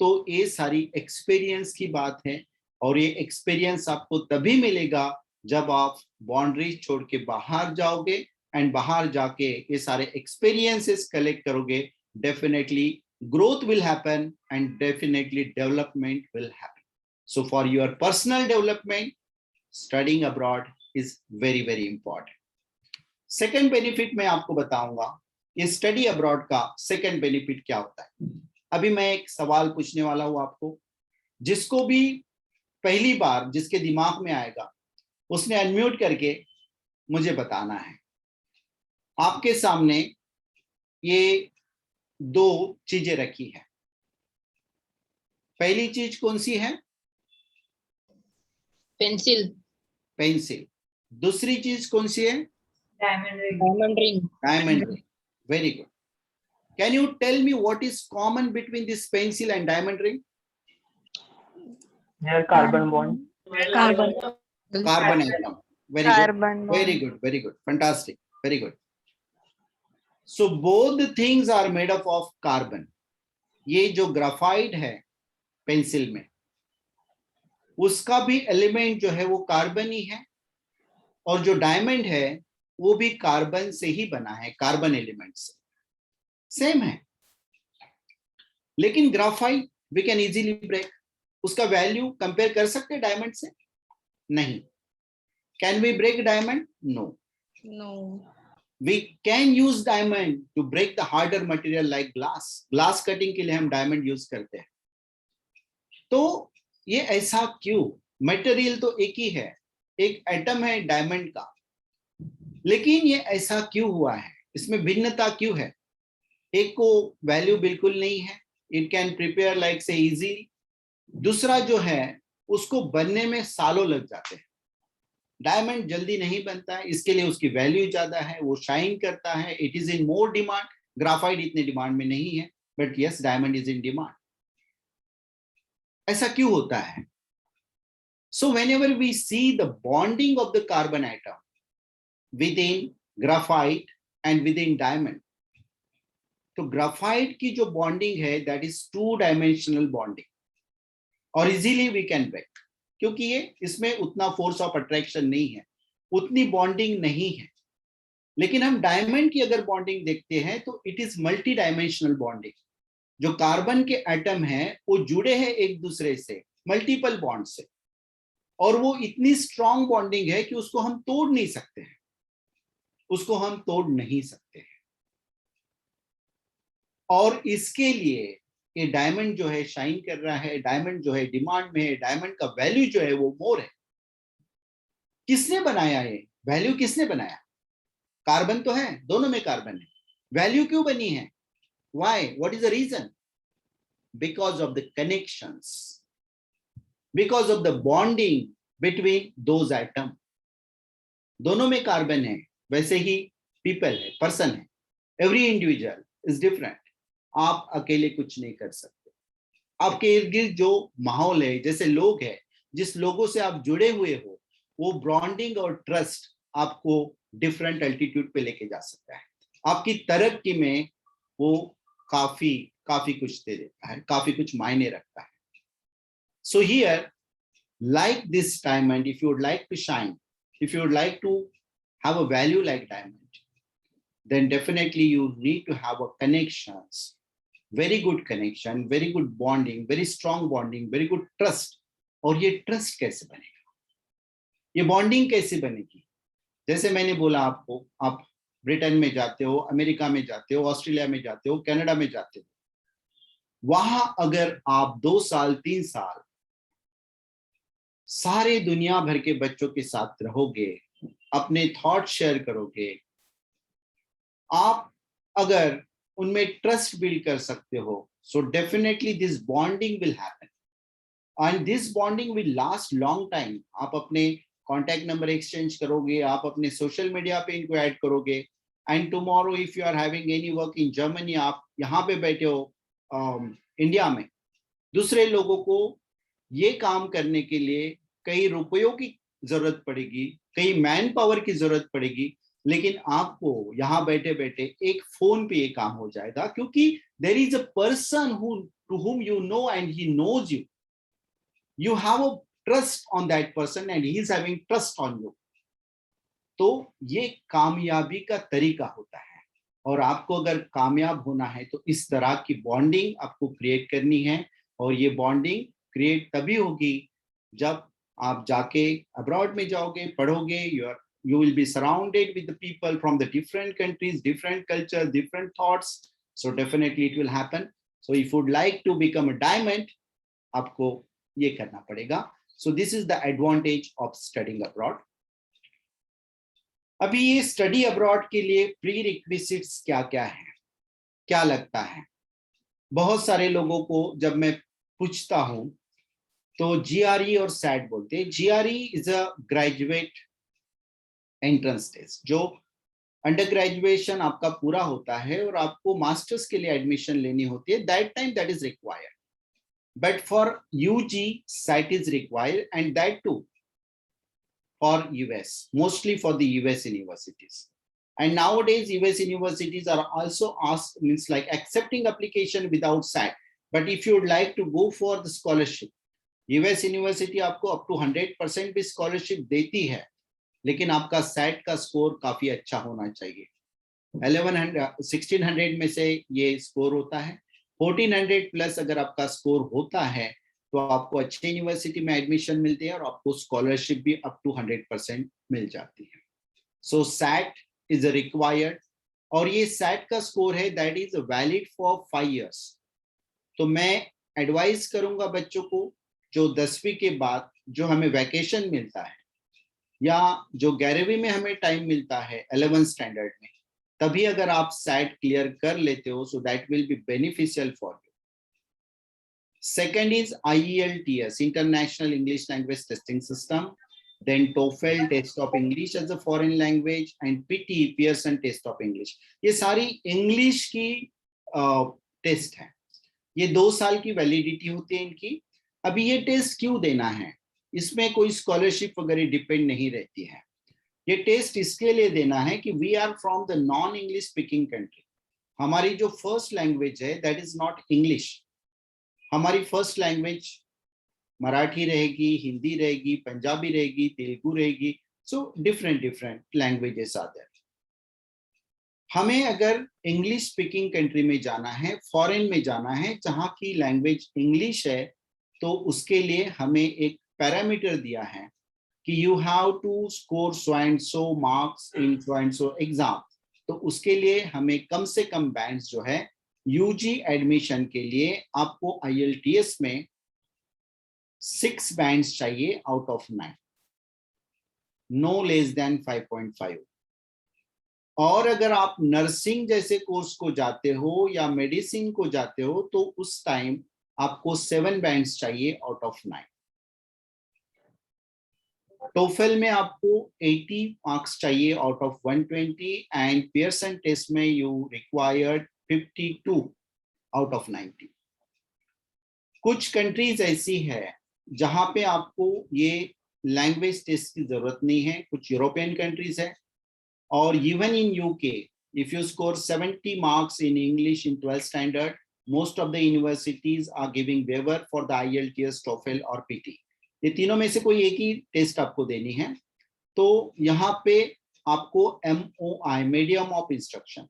तो ये सारी एक्सपीरियंस की बात है और ये एक्सपीरियंस आपको तभी मिलेगा जब आप बाउंड्रीज छोड़ के बाहर जाओगे एंड बाहर जाके ये सारे एक्सपीरियंसेस कलेक्ट करोगे। Definitely growth will happen and definitely development will happen. So for your personal development, studying abroad is very very important. Second benefit मैं आपको बताऊंगा, ये स्टडी अब्रॉड का सेकंड बेनिफिट क्या होता है। अभी मैं एक सवाल पूछने वाला हूं आपको, जिसको भी पहली बार जिसके दिमाग में आएगा उसने अनम्यूट करके मुझे बताना है। आपके सामने ये 2 चीजें रखी है। पहली चीज कौन सी है? पेंसिल। पेंसिल। दूसरी चीज कौन सी है? Diamond ring. Diamond ring. Very good. Can you tell me what is common between this pencil and diamond ring? Here carbon bond. Carbon. Carbon atom. Very Carbon good. Very good. Very good. Fantastic. Very good. So both the things are made up of carbon. ये जो graphite है pencil में, उसका भी element जो है वो carbon ही है, और जो डायमंड है वो भी कार्बन से ही बना है, कार्बन एलिमेंट से, सेम है. लेकिन graphite we can easily break. उसका वैल्यू कंपेयर कर सकते हैं डायमंड से? नहीं. Can we break diamond? No. No. We can use diamond to break the harder material like glass. Glass cutting के लिए हम diamond यूज करते हैं. तो ये ऐसा क्यों? मटेरियल तो एक ही है, एक एटम है डायमंड का, लेकिन ये ऐसा क्यों हुआ है? इसमें भिन्नता क्यों है? एक को वैल्यू बिल्कुल नहीं है, इट कैन प्रिपेयर लाइक से इजी. दूसरा जो है उसको बनने में सालों लग जाते हैं. डायमंड जल्दी नहीं बनता है, इसके लिए उसकी वैल्यू ज्यादा है, वो शाइन करता है, it is in more demand. Graphite इतने डिमांड में नहीं है, but yes diamond is in demand. ऐसा क्यों होता है? So whenever we see the bonding of the carbon atom within graphite and within diamond, तो ग्राफाइट की जो बॉन्डिंग है दैट इज 2 डायमेंशनल बॉन्डिंग, और इजीली वी कैन ब्रेक, क्योंकि ये इसमें उतना फोर्स ऑफ अट्रैक्शन नहीं है, उतनी बॉन्डिंग नहीं है. लेकिन हम डायमंड की अगर बॉन्डिंग देखते हैं तो it is multi dimensional bonding. जो कार्बन के एटम हैं वो जुड़े हैं एक दूसरे से मल्टीपल बॉन्ड से, और वो इतनी स्ट्रॉन्ग बॉन्डिंग है कि उसको हम तोड़ नहीं सकते हैं, उसको हम तोड़ नहीं सकते हैं. और इसके लिए ये डायमंड जो है शाइन कर रहा है, डायमंड जो है डिमांड में है, डायमंड का वैल्यू जो है वो मोर है. किसने बनाया ये वैल्यू? किसने बनाया? कार्बन तो है, दोनों में कार्बन है. वैल्यू क्यों बनी है? Why? What is the reason? Because of the connections, because of the bonding between those atom. दोनों में कार्बन है. वैसे ही पीपल है, पर्सन है, एवरी इंडिविजुअल इज डिफरेंट. आप अकेले कुछ नहीं कर सकते. आपके इर्द गिर्द जो माहौल है, जैसे लोग हैं, जिस लोगों से आप जुड़े हुए हो, वो बॉन्डिंग और ट्रस्ट आपको डिफरेंट एल्टीट्यूड पे लेके जा सकता है. आपकी तरक्की में वो काफी कुछ दे देता है, काफी कुछ मायने रखता है. So here like this diamond, if you would like to shine, if you would like to have a value like diamond, then definitely you need to have a connections, very good connection, very good bonding, very strong bonding, very good trust. और ये trust कैसे बनेगा? ये bonding कैसे बनेगी? जैसे मैंने बोला आपको, आप ब्रिटेन में जाते हो, अमेरिका में जाते हो, ऑस्ट्रेलिया में जाते हो, कनाडा में जाते हो, वहां अगर आप 2 साल 3 साल सारे दुनिया भर के बच्चों के साथ रहोगे, अपने थॉट शेयर करोगे, आप अगर उनमें ट्रस्ट बिल्ड कर सकते हो, so definitely this bonding will happen and this bonding will last long time. आप अपने कॉन्टैक्ट नंबर एक्सचेंज करोगे, आप अपने सोशल मीडिया पे इनको ऐड करोगे, and tomorrow if you are having any work in Germany, आप यहाँ पे बैठे हो इंडिया में, दूसरे लोगों को ये काम करने के लिए कई रुपयों की जरूरत पड़ेगी, कई मैन पावर की जरूरत पड़ेगी, लेकिन आपको यहाँ बैठे बैठे एक फोन पे ये काम हो जाएगा, क्योंकि there is a person to whom you know and he knows you. You have a trust on that person and he is having trust on you. तो ये कामयाबी का तरीका होता है, और आपको अगर कामयाब होना है तो इस तरह की बॉन्डिंग आपको क्रिएट करनी है, और ये बॉन्डिंग क्रिएट तभी होगी जब आप जाके अब्रॉड में जाओगे, पढ़ोगे, you will be surrounded with the people from the different countries, different cultures, different thoughts, so definitely it will happen. So if you would like to become a diamond, आपको ये करना पड़ेगा. So this is the advantage of studying abroad. अभी ये study abroad के लिए pre requisites क्या क्या है, क्या लगता है? बहुत सारे लोगों को जब मैं पूछता हूं तो GRE और SAT बोलते हैं. GRE is a graduate entrance test, जो अंडर ग्रेजुएशन आपका पूरा होता है और आपको मास्टर्स के लिए एडमिशन लेनी होती है, that time that is required. But for UG SAT is required, and that too for US, mostly for the US universities. And nowadays US universities are also asked, means like accepting application without SAT. But if you would like to go for the scholarship, US university आपको up to 100% भी scholarship देती है, लेकिन आपका SAT का score काफी अच्छा होना चाहिए. 1600 में से ये स्कोर होता है. 1400 प्लस अगर आपका स्कोर होता है तो आपको अच्छे यूनिवर्सिटी में एडमिशन मिलते हैं और आपको स्कॉलरशिप भी अप टू 100% मिल जाती है. सो SAT इज रिक्वायर्ड, और ये SAT का स्कोर है that is valid for 5 years. तो मैं एडवाइस करूंगा बच्चों को, जो 10वीं के बाद जो हमें वैकेशन मिलता है या जो 11वीं में हमें टाइम मिलता है 11th स्टैंडर्ड में, तभी अगर आप SAT क्लियर कर लेते हो, so that will be beneficial for you. Second is IELTS, International English Language Testing System. Then TOEFL, Test of English as a Foreign Language, and PT, Pearson Test of English. ये सारी English की test है. ये 2 साल की validity होती है इनकी. अभी ये टेस्ट क्यों देना है, इसमें कोई स्कॉलरशिप वगैरह डिपेंड नहीं रहती है. ये टेस्ट इसके लिए देना है कि we are from the non English speaking country. हमारी जो फर्स्ट लैंग्वेज है दैट इज नॉट इंग्लिश. हमारी फर्स्ट लैंग्वेज मराठी रहेगी, हिंदी रहेगी, पंजाबी रहेगी, तेलुगु रहेगी. So different languages are there. हमें अगर इंग्लिश स्पीकिंग कंट्री में जाना है, फॉरेन में जाना है जहाँ की लैंग्वेज इंग्लिश है, तो उसके लिए हमें एक पैरामीटर दिया है कि you have to score so and so marks in so and so exam. तो उसके लिए हमें कम से कम बैंड्स जो है UG एडमिशन के लिए आपको IELTS में 6 बैंड्स चाहिए out of 9, no less than 5.5. और अगर आप नर्सिंग जैसे कोर्स को जाते हो या मेडिसिन को जाते हो तो उस टाइम आपको 7 बैंड्स चाहिए आउट ऑफ 9. TOEFL में आपको 80 मार्क्स चाहिए out of 120, and Pearson test में यू रिक्वायर्ड 52 आउट ऑफ 90. कुछ कंट्रीज ऐसी है जहां पे आपको ये लैंग्वेज टेस्ट की जरूरत नहीं है. कुछ यूरोपियन कंट्रीज है, और even in UK if you score 70 marks in English in 12th standard, most of the universities are giving waiver for the IELTS, TOEFL और PT. ये तीनों में से कोई एक ही टेस्ट आपको देनी है. तो यहाँ पे आपको MOI, मीडियम ऑफ इंस्ट्रक्शन,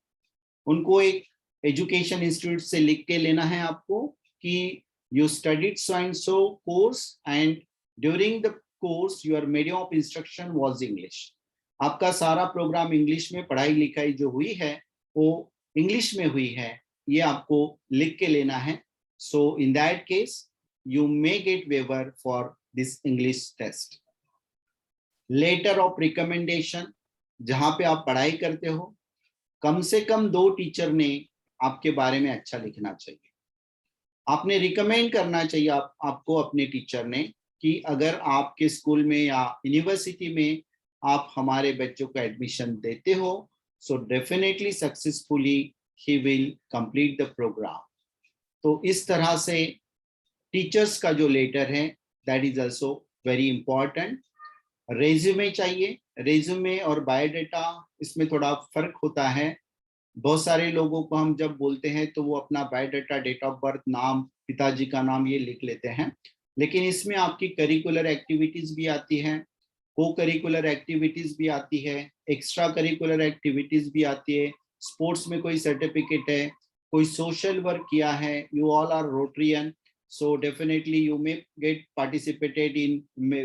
उनको एक एजुकेशन इंस्टीट्यूट से लिख के लेना है आपको कि you studied so and so course and during the course your medium of instruction was English. आपका सारा प्रोग्राम इंग्लिश में, पढ़ाई लिखाई जो हुई है वो इंग्लिश में हुई है, ये आपको लिख के लेना है. So in that case you may get waiver for this English test. Letter of recommendation, जहां पे आप पढ़ाई करते हो, कम से कम 2 टीचर ने आपके बारे में अच्छा लिखना चाहिए. आपने रिकमेंड करना चाहिए आपको अपने टीचर ने कि अगर आपके स्कूल में या यूनिवर्सिटी में आप हमारे बच्चों को एडमिशन देते हो, so definitely successfully he will complete the program. तो इस तरह से टीचर्स का जो लेटर है that is also very important. Resume चाहिए. रेज्यूमे और बायोडाटा, इसमें थोड़ा फर्क होता है. बहुत सारे लोगों को हम जब बोलते हैं तो वो अपना बायोडाटा, डेट ऑफ बर्थ, नाम, पिताजी का नाम ये लिख लेते हैं, लेकिन इसमें आपकी करिकुलर एक्टिविटीज भी आती है, को करिकुलर एक्टिविटीज भी आती है, एक्स्ट्रा करिकुलर एक्टिविटीज भी आती है, स्पोर्ट्स में कोई सर्टिफिकेट है, कोई सोशल वर्क किया है, you all are Rotarian, so definitely you may get participated in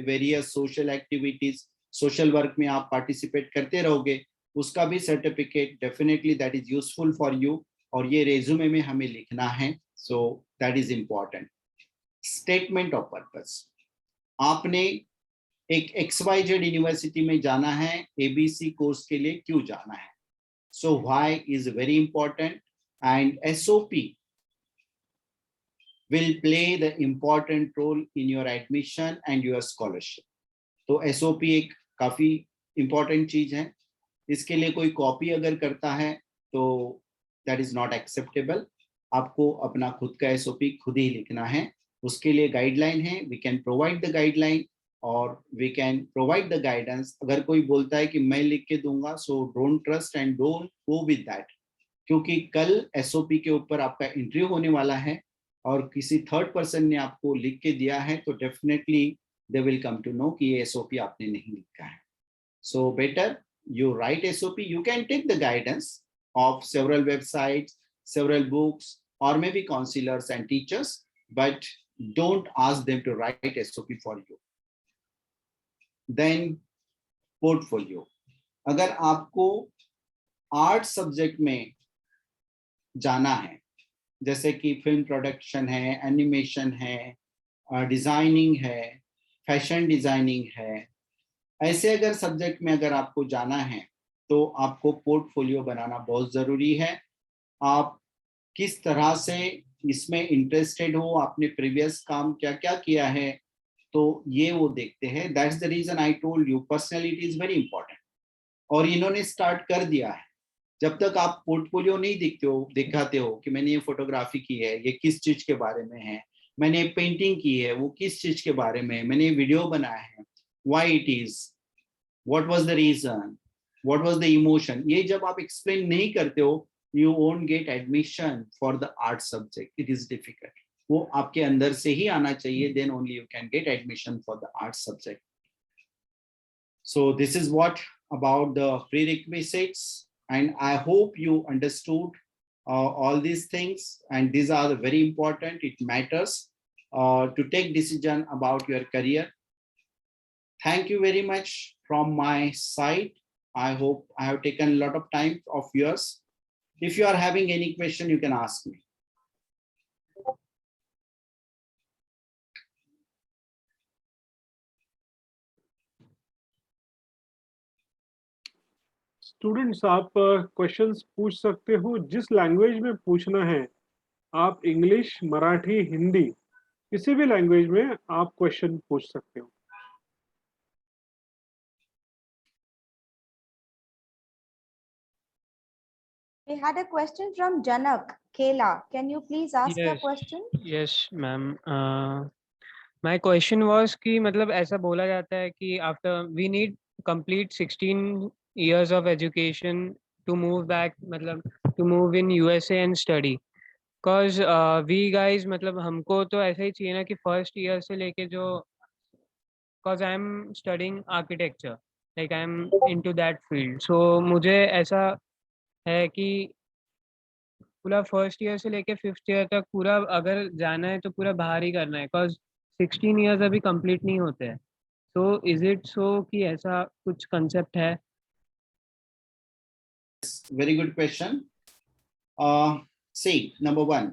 various social activities. social work में आप participate करते रहोगे, उसका भी certificate definitely that is useful for you, और ये resume में हमें लिखना है. so that is important. statement of purpose, आपने एक XYZ यूनिवर्सिटी में जाना है, ABC कोर्स के लिए क्यों जाना है. so why is very important, and SOP will play the important role in your admission and your scholarship. तो SOP एक काफी important चीज है. इसके लिए कोई कॉपी अगर करता है तो दैट इज नॉट एक्सेप्टेबल। आपको अपना खुद का SOP खुद ही लिखना है। उसके लिए गाइडलाइन है, we can provide the guideline और we can provide the guidance. अगर कोई बोलता है कि मैं लिख के दूंगा, so don't trust and don't go with that, क्योंकि कल SOP के ऊपर आपका इंटरव्यू होने वाला है और किसी थर्ड पर्सन ने आपको लिख के दिया है तो definitely they will come to know कि ये SOP आपने नहीं लिखा है। So better you write SOP. You can take the guidance of several websites, several books, or maybe counselors and teachers, but don't ask them to write SOP for you. Then portfolio. अगर आपको art subject में जाना है, जैसे कि film production है, animation है, designing है, फैशन डिजाइनिंग है, ऐसे अगर सब्जेक्ट में अगर आपको जाना है तो आपको पोर्टफोलियो बनाना बहुत ज़रूरी है। आप किस तरह से इसमें इंटरेस्टेड हो, आपने प्रीवियस काम क्या क्या किया है, तो ये वो देखते हैं। That's the reason I told you personality is very important. और इन्होंने स्टार्ट कर दिया है। जब तक आप पोर्टफोलियो नहीं दिखाते हो कि मैंने ये फोटोग्राफी की है, ये किस चीज के बारे में है, मैंने पेंटिंग की है, वो किस चीज के बारे में है, मैंने वीडियो बनाया है, why it is, what was the reason, what was the emotion, ये जब आप एक्सप्लेन नहीं करते हो, you won't get admission for the art subject. It is difficult. वो आपके अंदर से ही आना चाहिए, then only you can get admission for the art subject. So this is what about the prerequisites, and I hope you understood all these things, and these are very important. It matters to take decision about your career. Thank you very much from my side. I hope I have taken a lot of time of yours. If you are having any question, you can ask me. Students आप questions पूछ सकते हो, जिस language में पूछना है। आप English, Marathi, Hindi, किसी भी लैंग्वेज में आप क्वेश्चन पूछ सकते हो। We had a question from Janak Kela. Can you please ask your Yes. question? Yes, ma'am. My question was कि मतलब ऐसा बोला जाता है कि after we need complete 16 years of education to move back, मतलब to move in USA and study. Cause we guys मतलब हमको तो ऐसा ही चाहिए ना कि first year से लेके जो, cause I am studying architecture, like I am into that field. So मुझे ऐसा है कि पूरा फर्स्ट ईयर से लेके 5th ईयर तक पूरा अगर जाना है तो पूरा बाहर ही करना है, बिकॉज 16 इयर्स अभी कंप्लीट नहीं होते हैं। सो इज इट सो कि ऐसा कुछ कंसेप्ट है? Very good question. See, number one,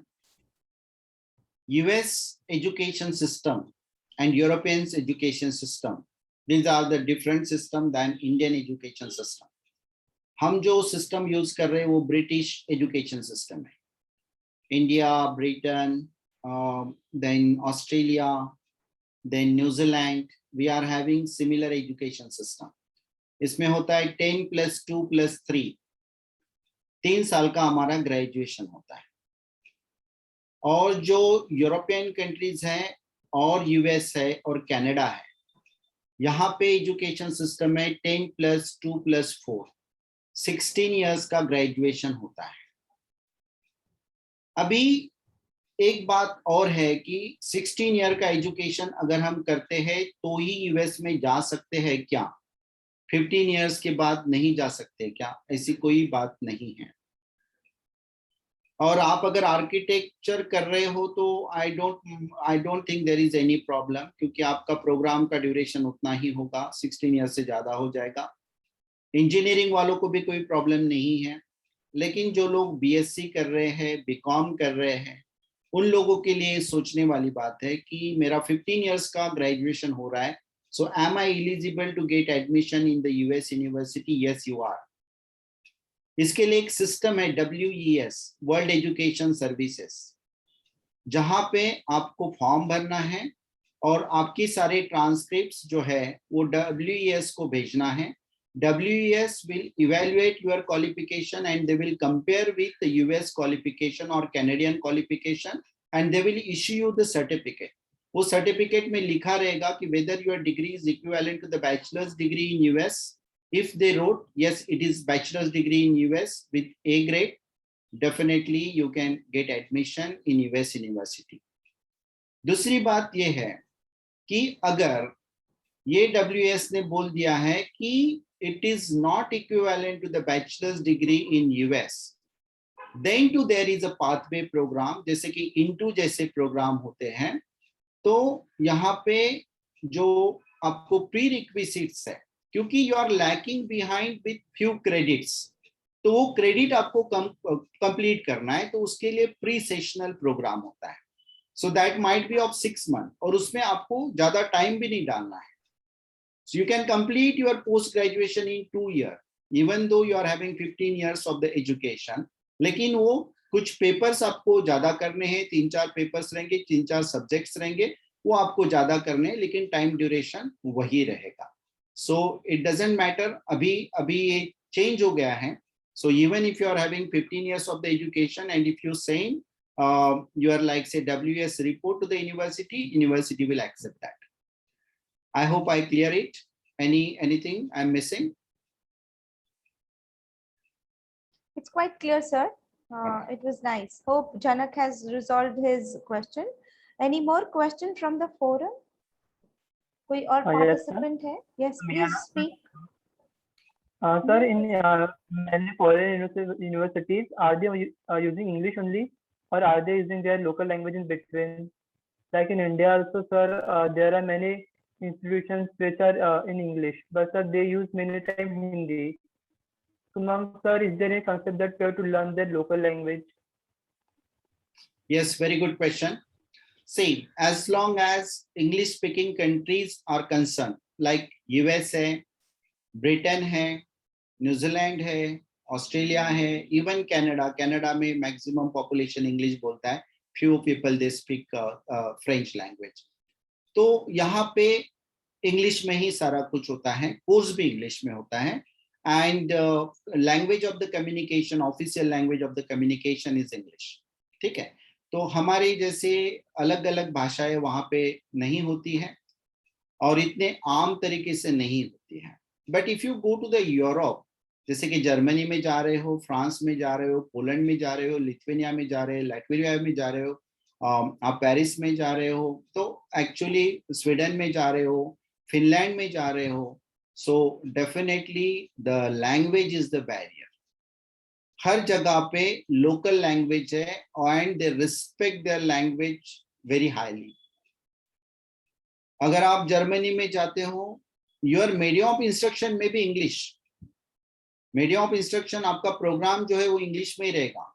US education system and European education system, these are the different system than Indian education system. हम जो सिस्टम यूज कर रहे हैं वो ब्रिटिश एजुकेशन सिस्टम है। India, Britain, then Australia, then New Zealand, we are having similar education system. इसमें होता है 10+2+3, 3 साल का हमारा ग्रेजुएशन होता है। और जो यूरोपियन कंट्रीज हैं और यूएस है और कनाडा है, यहाँ पे एजुकेशन सिस्टम है 10+2+4, 16 इयर्स का ग्रेजुएशन होता है। अभी एक बात और है कि 16 ईयर का एजुकेशन अगर हम करते हैं तो ही यूएस में जा सकते हैं क्या? 15 इयर्स के बाद नहीं जा सकते क्या? ऐसी कोई बात नहीं है। और आप अगर आर्किटेक्चर कर रहे हो तो I don't think there is any problem, क्योंकि आपका प्रोग्राम का ड्यूरेशन उतना ही होगा, 16 ईयर से ज्यादा हो जाएगा। इंजीनियरिंग वालों को भी कोई प्रॉब्लम नहीं है, लेकिन जो लोग बीएससी कर रहे हैं, बीकॉम कर रहे हैं, उन लोगों के लिए सोचने वाली बात है कि मेरा 15 इयर्स का ग्रेजुएशन हो रहा है, so am I eligible to get admission in the US university? Yes you are. इसके लिए एक सिस्टम है WES, वर्ल्ड एजुकेशन सर्विसेज, जहां पे आपको फॉर्म भरना है और आपकी सारे ट्रांसक्रिप्ट्स जो है वो WES को भेजना है। WES will evaluate your qualification and they will compare with the US qualification or Canadian qualification and they will issue you the certificate. वो certificate में लिखा रहेगा कि whether your degree is equivalent to the bachelor's degree in US. If they wrote yes, it is bachelor's degree in US with A grade, definitely you can get admission in US university. दूसरी बात ये है कि अगर ये WS ने बोल दिया है कि it is not equivalent to the bachelor's degree in US, then to there is a pathway program, जैसे कि INTO जैसे प्रोग्राम होते हैं, तो यहाँ पे जो आपको प्रीरिक्विजिट्स है, क्योंकि you are lacking behind with few credits, तो वो क्रेडिट आपको कंप्लीट करना है, तो उसके लिए प्री सेशनल प्रोग्राम होता है. So that might be of 6 months, और उसमें आपको ज्यादा टाइम भी नहीं डालना है. So you can complete your post graduation in 2 years, even though you are having 15 years of the education. लेकिन वो कुछ पेपर्स आपको ज्यादा करने हैं, 3-4 पेपर्स रहेंगे, 3-4 सब्जेक्ट्स रहेंगे, वो आपको ज्यादा करने हैं, लेकिन टाइम ड्यूरेशन वही रहेगा. So it doesn't matter. अभी ये चेंज हो गया है. So even if you are having 15 years of the education and if you saying you are like say WS report to the university will accept that. I hope I clear it. Anything I'm missing? It's quite clear, sir. It was nice. Hope Janak has resolved his question. Any more question from the forum? कोई और participant है? Yes, please speak. Sir, in many foreign universities, are they using English only, or are they using their local language in between? Like in India also, sir, there are many institutions which are in English, but sir, they use many times Hindi. So, ma'am, sir, is there a concept that we have to learn their local language? Yes, very good question. See, as long as English-speaking countries are concerned, like US है, Britain है, New Zealand है, Australia है, even Canada. Canada में maximum population English बोलता है. Few people they speak French language. तो यहाँ पे इंग्लिश में ही सारा कुछ होता है, कोर्स भी इंग्लिश में होता है, and language of the communication, official language of the communication is English. ठीक है, तो हमारे जैसे अलग अलग भाषाएं वहाँ पे नहीं होती है और इतने आम तरीके से नहीं होती है. But if you go to the Europe, जैसे कि जर्मनी में जा रहे हो, फ्रांस में जा रहे हो, पोलैंड में जा रहे हो, लिथुआनिया में जा रहे हो, लैटविया में जा रहे हो, आप पेरिस में जा रहे हो, तो एक्चुअली स्वीडन में जा रहे हो, फिनलैंड में जा रहे हो, so definitely the language is the barrier. हर जगह पे लोकल लैंग्वेज है and they respect their language very highly. अगर आप जर्मनी में जाते हो, योर मीडियम ऑफ इंस्ट्रक्शन में भी इंग्लिश, मीडियम ऑफ इंस्ट्रक्शन आपका प्रोग्राम जो है वो इंग्लिश में ही रहेगा,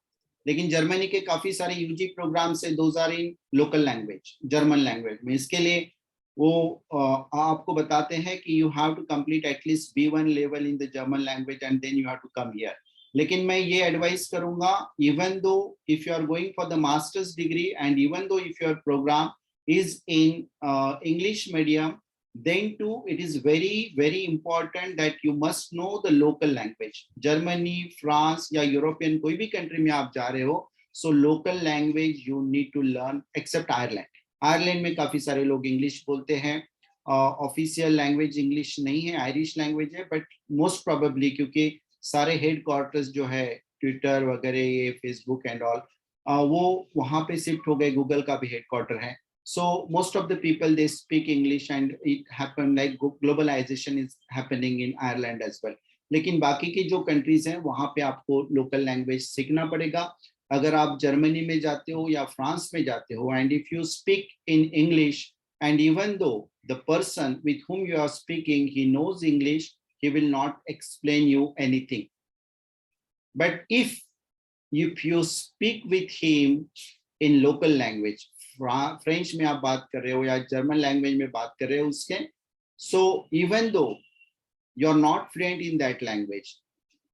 लेकिन जर्मनी के काफी सारे यूजी प्रोग्राम से those are in local language, German language में. इसके लिए वो आपको बताते हैं कि you have to complete at least B1 level in the German language and then you have to come here. लेकिन मैं ये एडवाइस करूंगा, even though if you are going for the masters degree and even though if your program is in English medium, then too it is very important that you must know the local language. Germany, France या European कोई भी country में आप जा रहे हो, so local language you need to learn, except Ireland. Ireland में काफी सारे लोग इंग्लिश बोलते हैं, ऑफिशियल लैंग्वेज इंग्लिश नहीं है, आयरिश लैंग्वेज है, बट मोस्ट प्रोबेबली क्योंकि सारे हेड क्वार्टर्स जो है ट्विटर वगैरह, ये फेसबुक एंड ऑल, वो वहां पे शिफ्ट हो गए, गूगल का भी हेड क्वार्टर है. So most of the people they speak English and it happened like globalization is happening in Ireland as well. लेकिन बाकी की जो कंट्रीज हैं वहां पे आपको लोकल लैंग्वेज सीखना पड़ेगा. अगर आप जर्मनी में जाते हो या फ्रांस में जाते हो and if you speak in English and even दो the person with whom you are speaking he knows English, he will not explain you anything. But if you speak with him in local language, French में आप बात कर रहे हो या German language में बात कर रहे हो उसके, so even though you are not fluent in that language,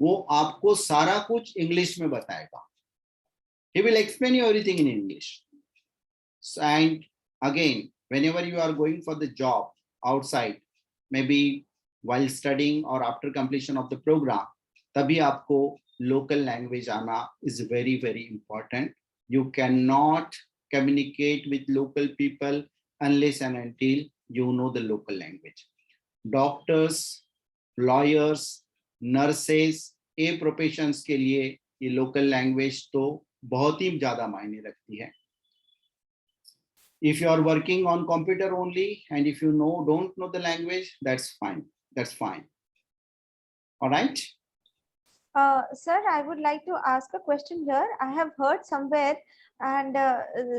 वो आपको सारा कुछ इंग्लिश में बताएगा. He will explain you everything in English. And again whenever you are going for the job outside, maybe while studying or after completion of the program, तभी आपको local language आना is very, very important. You cannot communicate with local people unless and until you know the local language. Doctors, lawyers, nurses, ये professions के लिए ये local language तो बहुत ही ज्यादा मायने रखती है. If you are working on computer only and if you don't know the language, that's fine. That's fine. All right. Sir, I would like to ask a question here. I have heard somewhere and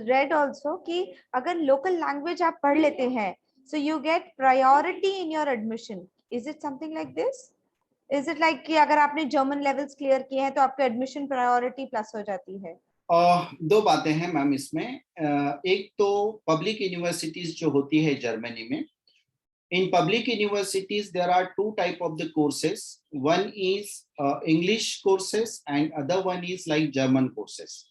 read also कि अगर local language आप पढ़ लेते हैं, so you get priority in your admission. Is it something like this? Is it like कि अगर आपने German levels clear किए हैं तो आपका admission priority plus हो जाती है? दो बातें हैं मैम इसमें. एक तो पब्लिक यूनिवर्सिटीज जो होती है जर्मनी में, in public universities there are two type of the courses. One is English courses and other one is like German courses.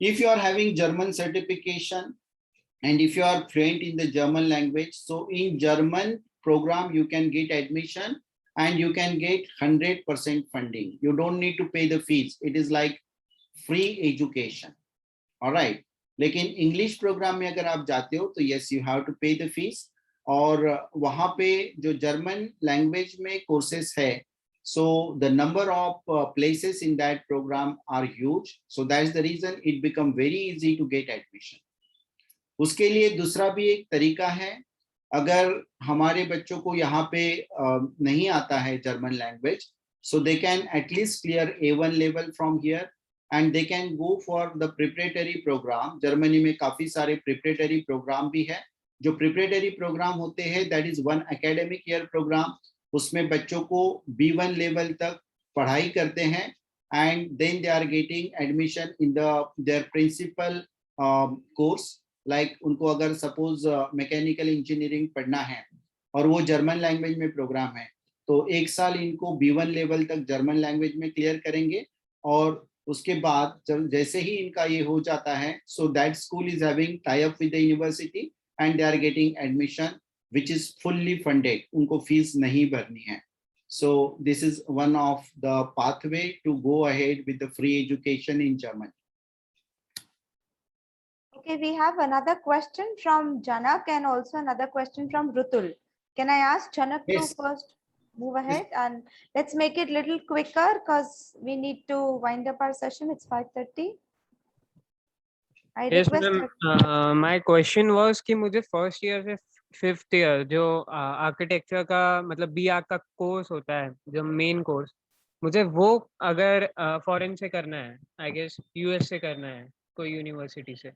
If you are having German certification and if you are fluent in the German language, so in German program you can get admission and you can get 100% funding. You don't need to pay the fees. It is like free education. All right. लेकिन English programme में अगर आप जाते हो तो yes you have to pay the fees. और वहाँ पे जो जर्मन लैंग्वेज में कोर्सेस है, so the number of places in that program are huge. So that's the reason it become very easy to get admission. उसके लिए दूसरा भी एक तरीका है. अगर हमारे बच्चों को यहाँ पे नहीं आता है German language, so they can at least clear A1 level from here and they can go for the preparatory program. Germany में काफी सारे preparatory program भी है. जो preparatory program होते हैं that is one academic year program. उसमें बच्चों को B1 level तक पढ़ाई करते हैं and then they are getting admission in their principal course. Like उनको अगर suppose मैकेनिकल इंजीनियरिंग पढ़ना है और वो जर्मन लैंग्वेज में प्रोग्राम है, तो एक साल इनको B1 लेवल तक जर्मन लैंग्वेज में क्लियर करेंगे और उसके बाद जैसे ही इनका ये हो जाता है, so that school is having tie up with the university and they are getting admission which is fully funded. उनको फीस नहीं भरनी है. So this is one of the pathway to go ahead with the free education in Germany. Okay, we have another question from Janak and also another question from Rutul. Can I ask Janak Yes. to first move ahead and let's make it little quicker because we need to wind up our session. It's 5:30. I Yes, request. ma'am. My question was कि मुझे first year से fifth year जो architecture का मतलब B.Arch का course होता है, जो main course, मुझे वो अगर foreign से करना है, I guess US से करना है कोई यूनिवर्सिटी से,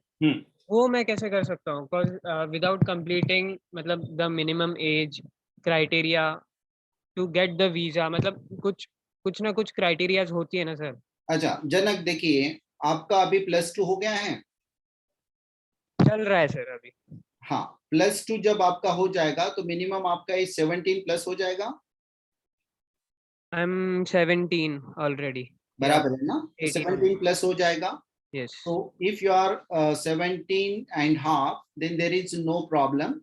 वो मैं कैसे कर सकता हूँ? Because without completing मतलब the minimum age criteria to get the visa, मतलब कुछ ना कुछ क्राइटेरियाज होती है ना सर? अच्छा जनक, देखिए आपका अभी +2 हो गया है? चल रहा है सर अभी. हाँ, +2 जब आपका हो जाएगा तो मिनिमम आपका 17 प्लस हो जाएगा. I am 17 already. बराबर है ना? 17 प्लस हो जाएगा. Yes. So if you are 17 and half, then there is no problem.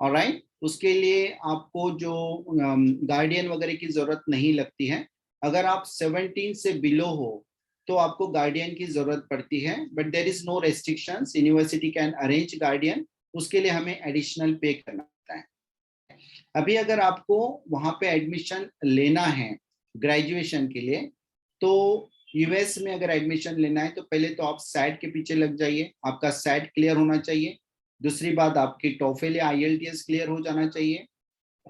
All right. उसके लिए आपको जो गार्डियन वगैरह की जरूरत नहीं लगती है. अगर आप 17 से बिलो हो तो आपको गार्डियन की जरूरत पड़ती है, but there is no restrictions. University can arrange guardian. उसके लिए हमें एडिशनल पे करना होता है. अभी अगर आपको वहां पे एडमिशन लेना है ग्रेजुएशन के लिए, तो यूएस में अगर एडमिशन लेना है तो पहले तो आप सैट के पीछे लग जाइए. आपका सैट क्लियर होना चाहिए. दूसरी बात, आपकी टॉफेल या IELTS क्लियर हो जाना चाहिए.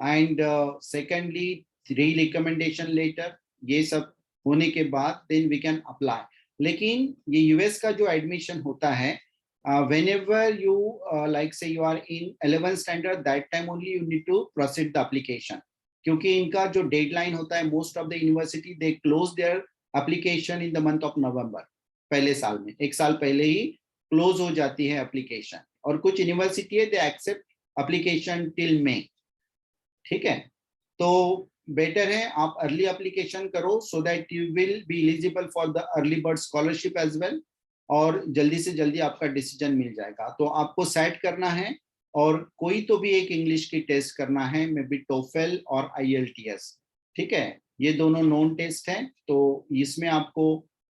एंड सेकेंडली 3 रिकमेंडेशन लेटर, ये सब होने के बाद देन वी कैन अप्लाई. लेकिन ये यूएस का जो एडमिशन होता है, whenever you like say you are in 11th standard, that time only you need to proceed the application. क्योंकि इनका जो डेडलाइन होता है, most of the university they close their application in the month of November. पहले साल में, एक साल पहले ही क्लोज हो जाती है एप्लीकेशन. और कुछ यूनिवर्सिटी है they accept application till May. ठीक है, तो बेटर है आप अर्ली एप्लीकेशन करो so that you will be eligible for the early bird scholarship as well, और जल्दी से जल्दी आपका डिसीजन मिल जाएगा. तो आपको सेट करना है और कोई तो भी एक इंग्लिश की टेस्ट करना है, मे बी टोफेल और IELTS, ठीक है, ये दोनों नॉन टेस्ट हैं। तो इसमें आपको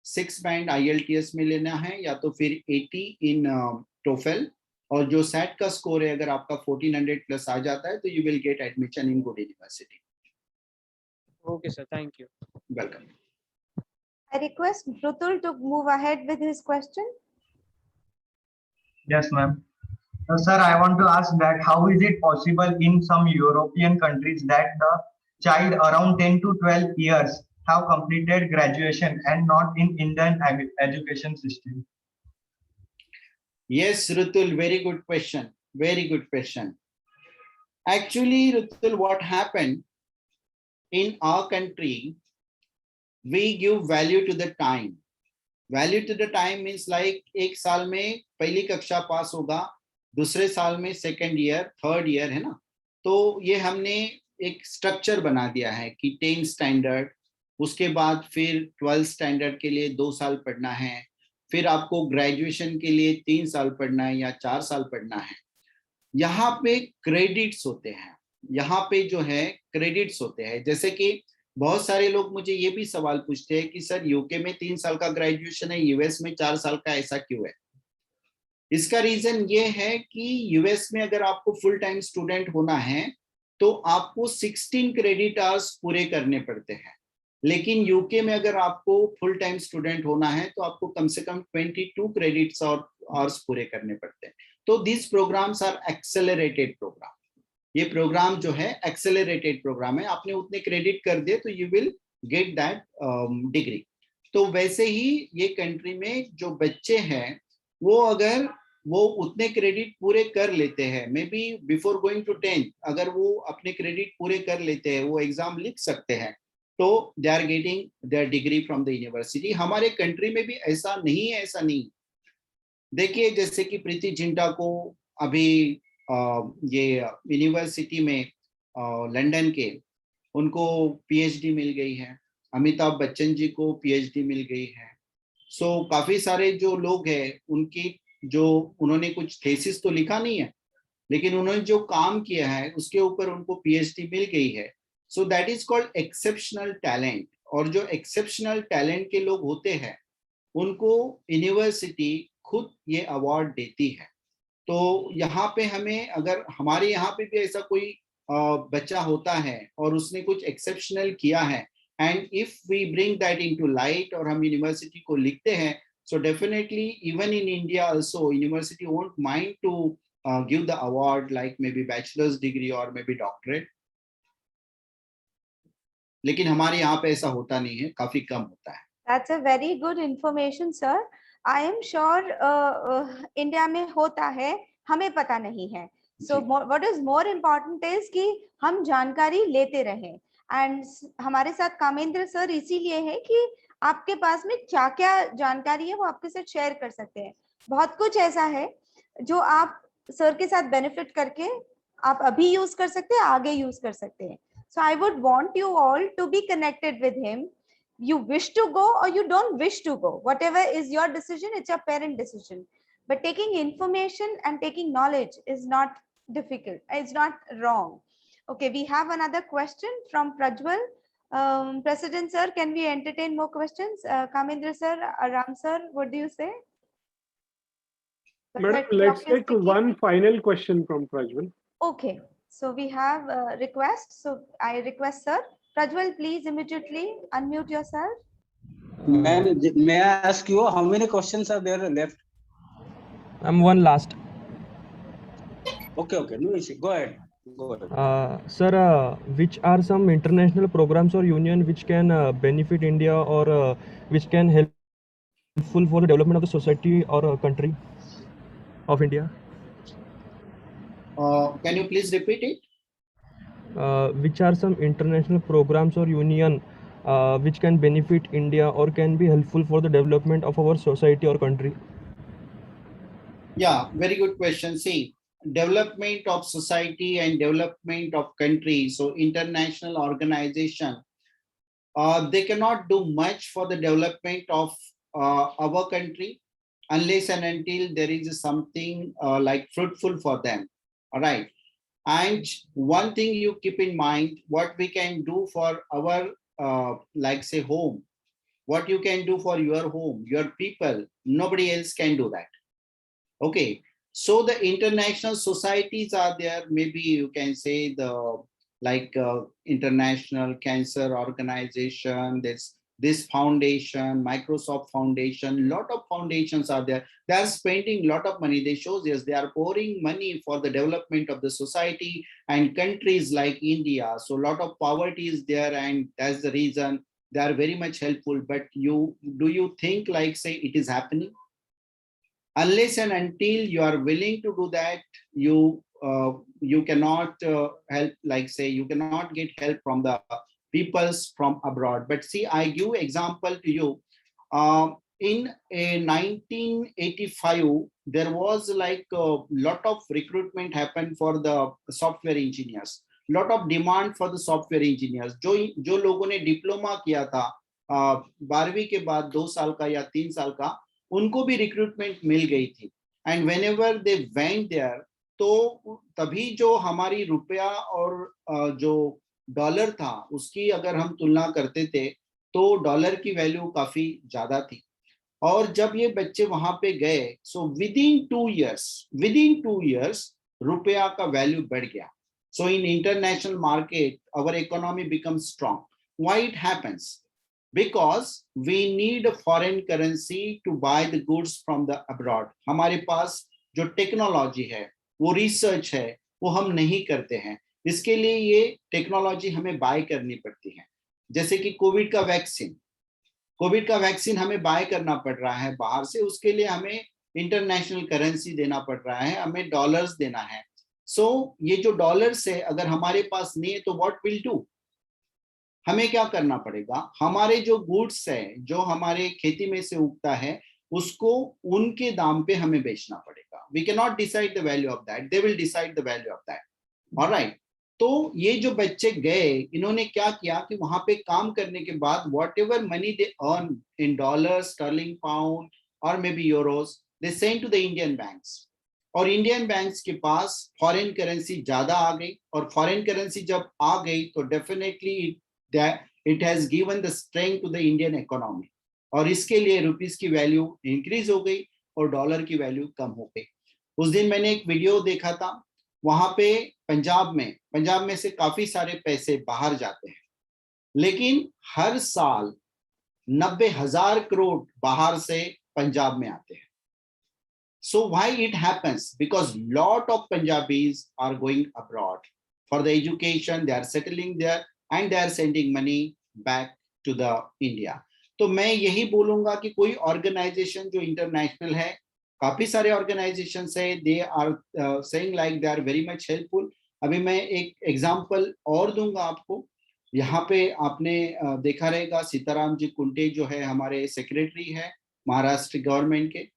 6 बैंड IELTS में लेना है या तो फिर 80 इन टोफेल, और जो सेट का स्कोर है अगर आपका 1400 प्लस आ जाता है तो you will get admission in good university. Okay, sir. Thank you. Welcome. I request Rutul to move ahead with his question. Yes, ma'am. Sir, I want to ask that how is it possible in some European countries that the child around 10 to 12 years have completed graduation and not in Indian education system? Yes, Rutul, very good question. Very good question. Actually, Rutul, what happened in our country, we give value to the time. Value to the time means like एक साल में पहली कक्षा पास होगा, दूसरे साल में second year, third year, है ना। तो ये हमने एक स्ट्रक्चर बना दिया है कि 10 स्टैंडर्ड, उसके बाद फिर 12 स्टैंडर्ड के लिए 2 साल पढ़ना है, फिर आपको ग्रेजुएशन के लिए 3 साल पढ़ना है या 4 साल पढ़ना है। यहाँ पे क्रेडिट्स होते हैं, यहाँ पे जो है क्रेडिट्स होते हैं। जैसे कि बहुत सारे लोग मुझे ये भी सवाल पूछते हैं कि सर यूके में 3 साल का ग्रेजुएशन है, यूएस में 4 साल का, ऐसा क्यों है? इसका रीजन ये है कि यूएस में अगर आपको फुल टाइम स्टूडेंट होना है तो आपको 16 क्रेडिट आवर्स पूरे करने पड़ते हैं, लेकिन यूके में अगर आपको फुल टाइम स्टूडेंट होना है तो आपको कम से कम 22 क्रेडिट्स और आवर्स पूरे करने पड़ते हैं। तो this programs are accelerated program. ये प्रोग्राम जो है एक्सेलरेटेड प्रोग्राम है, आपने उतने क्रेडिट कर दिए तो you will get that degree. तो वैसे ही ये कंट्री में जो बच्चे हैं वो अगर वो उतने क्रेडिट पूरे कर लेते हैं, maybe before going to 10 अगर वो अपने क्रेडिट पूरे कर लेते हैं, वो एग्जाम लिख सकते हैं, तो they are getting their degree from the university. हमारे कंट्री में भी ऐसा नहीं है, ऐसा नहीं। देखिए जैसे कि प्रीति जिंटा को अभी ये यूनिवर्सिटी में लंदन के उनको PhD मिल गई है, अमिताभ बच्चन जी को PhD मिल गई है। सो काफी सारे जो लोग हैं उनकी जो उन्होंने कुछ थेसिस तो लिखा नहीं है, लेकिन उन्होंने जो काम किया है उसके ऊपर उनको PhD मिल गई है। सो that is called exceptional talent. और जो एक्सेप्शनल टैलेंट के लोग होते हैं उनको यूनिवर्सिटी खुद ये अवार्ड देती है। तो यहाँ पे हमें, अगर हमारे यहाँ पे भी ऐसा कोई बच्चा होता है और उसने कुछ एक्सेप्शनल किया है, and if we bring that into light और हम यूनिवर्सिटी को लिखते हैं, so definitely even in India also university won't mind to give the award like maybe bachelors degree और मे बी डॉक्टरेट। लेकिन हमारे यहाँ पे ऐसा होता नहीं है, काफी कम होता है। That's a very good information, sir. I am sure India में होता है, हमें पता नहीं है। So what is more important is कि हम जानकारी लेते रहें। And हमारे साथ कामेंद्र सर इसीलिए है कि आपके पास में क्या क्या जानकारी है वो आपके साथ शेयर कर सकते हैं। बहुत कुछ ऐसा है जो आप सर के साथ बेनिफिट करके आप अभी यूज कर सकते हैं, आगे यूज कर सकते हैं। So I would want you all to be connected with him. You wish to go or you don't wish to go, whatever is your decision, it's your parent decision. But taking information and taking knowledge is not difficult, it's not wrong. Okay, we have another question from Prajwal. President sir, can we entertain more questions? Kamendra sir, Ram sir, what do you say? Madam, let's take one final question from Prajwal. Okay, so we have a request. So I request sir, Prajwal, please immediately unmute yourself. Ma'am, may I ask you how many questions are there left? One last. Okay, no issue. Go ahead. Sir, which are some international programs or union which can benefit India or which can helpful for the development of the society or country of India? Can you please repeat it? Which are some international programs or union which can benefit India or can be helpful for the development of our society or country? Yeah, very good question. See, development of society and development of country, so international organization, they cannot do much for the development of our country unless and until there is something like fruitful for them. All right. And one thing you keep in mind, what we can do for our, like say home, what you can do for your home, your people, nobody else can do that. Okay. So the international societies are there. Maybe you can say the like International Cancer Organization, this foundation, Microsoft Foundation, lot of foundations are there. They are spending a lot of money. They show yes, they are pouring money for the development of the society and countries like India. So a lot of poverty is there, and that's the reason they are very much helpful. But do you think like say it is happening? Unless and until you are willing to do that, you cannot help, like say you cannot get help from the peoples from abroad. But see, I give example to you. In 1985, there was like a lot of recruitment happened for the software engineers. Lot of demand for the software engineers. जो लोगों ने diploma किया था 12वीं के बाद 2 साल का या 3 साल का, उनको भी रिक्रूटमेंट मिल गई थी. And whenever they went there, तो तभी जो हमारी रुपया और जो डॉलर था उसकी अगर हम तुलना करते थे तो डॉलर की वैल्यू काफी ज्यादा थी. और जब ये बच्चे वहां पे गए, सो विदिन 2 इयर्स रुपया का वैल्यू बढ़ गया. So in international market our economy becomes strong. Why it happens? Because we need a foreign currency to buy the goods from the abroad. हमारे पास जो टेक्नोलॉजी है, वो रिसर्च है, वो हम नहीं करते हैं. इसके लिए ये टेक्नोलॉजी हमें बाय करनी पड़ती है. जैसे कि कोविड का वैक्सीन हमें बाय करना पड़ रहा है बाहर से. उसके लिए हमें इंटरनेशनल करेंसी देना पड़ रहा है, हमें डॉलर्स देना है. सो ये जो डॉलर्स है अगर हमारे पास नहीं है तो व्हाट विल डू? हमें क्या करना पड़ेगा? हमारे जो गुड्स है, जो हमारे खेती में से उगता है, उसको उनके दाम पे हमें बेचना पड़ेगा. We can not decide the value of that, they will decide the value of that. Alright. तो ये जो बच्चे गए, इन्होंने क्या किया कि वहां पे काम करने के बाद whatever money they earn in dollar, sterling pound और maybe euros, they send to the Indian banks. और इंडियन बैंक्स के पास फॉरेन करेंसी ज्यादा आ गई. और फॉरेन करेंसी जब आ गई तो definitely that it has given the strength to the Indian economy. और इसके लिए रुपीस की वैल्यू इंक्रीज हो गई और डॉलर की वैल्यू कम हो गई. उस दिन मैंने एक वीडियो देखा था, वहां पे पंजाब में से काफी सारे पैसे बाहर जाते हैं, लेकिन हर साल 90,000 करोड़ बाहर से पंजाब में आते हैं. So why it happens? Because lot of Punjabis are going abroad for the education, they are settling there and they are sending money back to the India. तो मैं यही बोलूंगा कि कोई ऑर्गेनाइजेशन जो इंटरनेशनल है, काफी सारे ऑर्गेनाइजेशंस है, they are saying like they are very much helpful. अभी मैं एक एग्जांपल और दूंगा आपको. यहाँ पे आपने देखा रहेगा सीताराम जी कुंटे जो है हमारे सेक्रेटरी है महाराष्ट्र गवर्नमेंट के,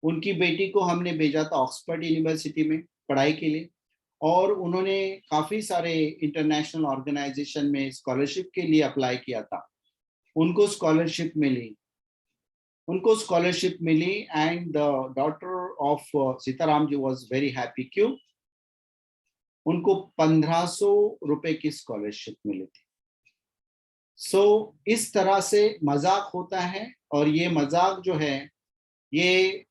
उनकी बेटी को हमने भेजा था ऑक्सफोर्ड यूनिवर्सिटी में पढ़ाई के लिए, और उन्होंने काफी सारे इंटरनेशनल ऑर्गेनाइजेशन में स्कॉलरशिप के लिए अप्लाई किया था. उनको स्कॉलरशिप मिली and the daughter of Sitaram ji was very happy. क्यों? उनको 1500 रुपए की स्कॉलरशिप मिली थी. सो इस तरह से मजाक होता है, और ये मजाक जो है ये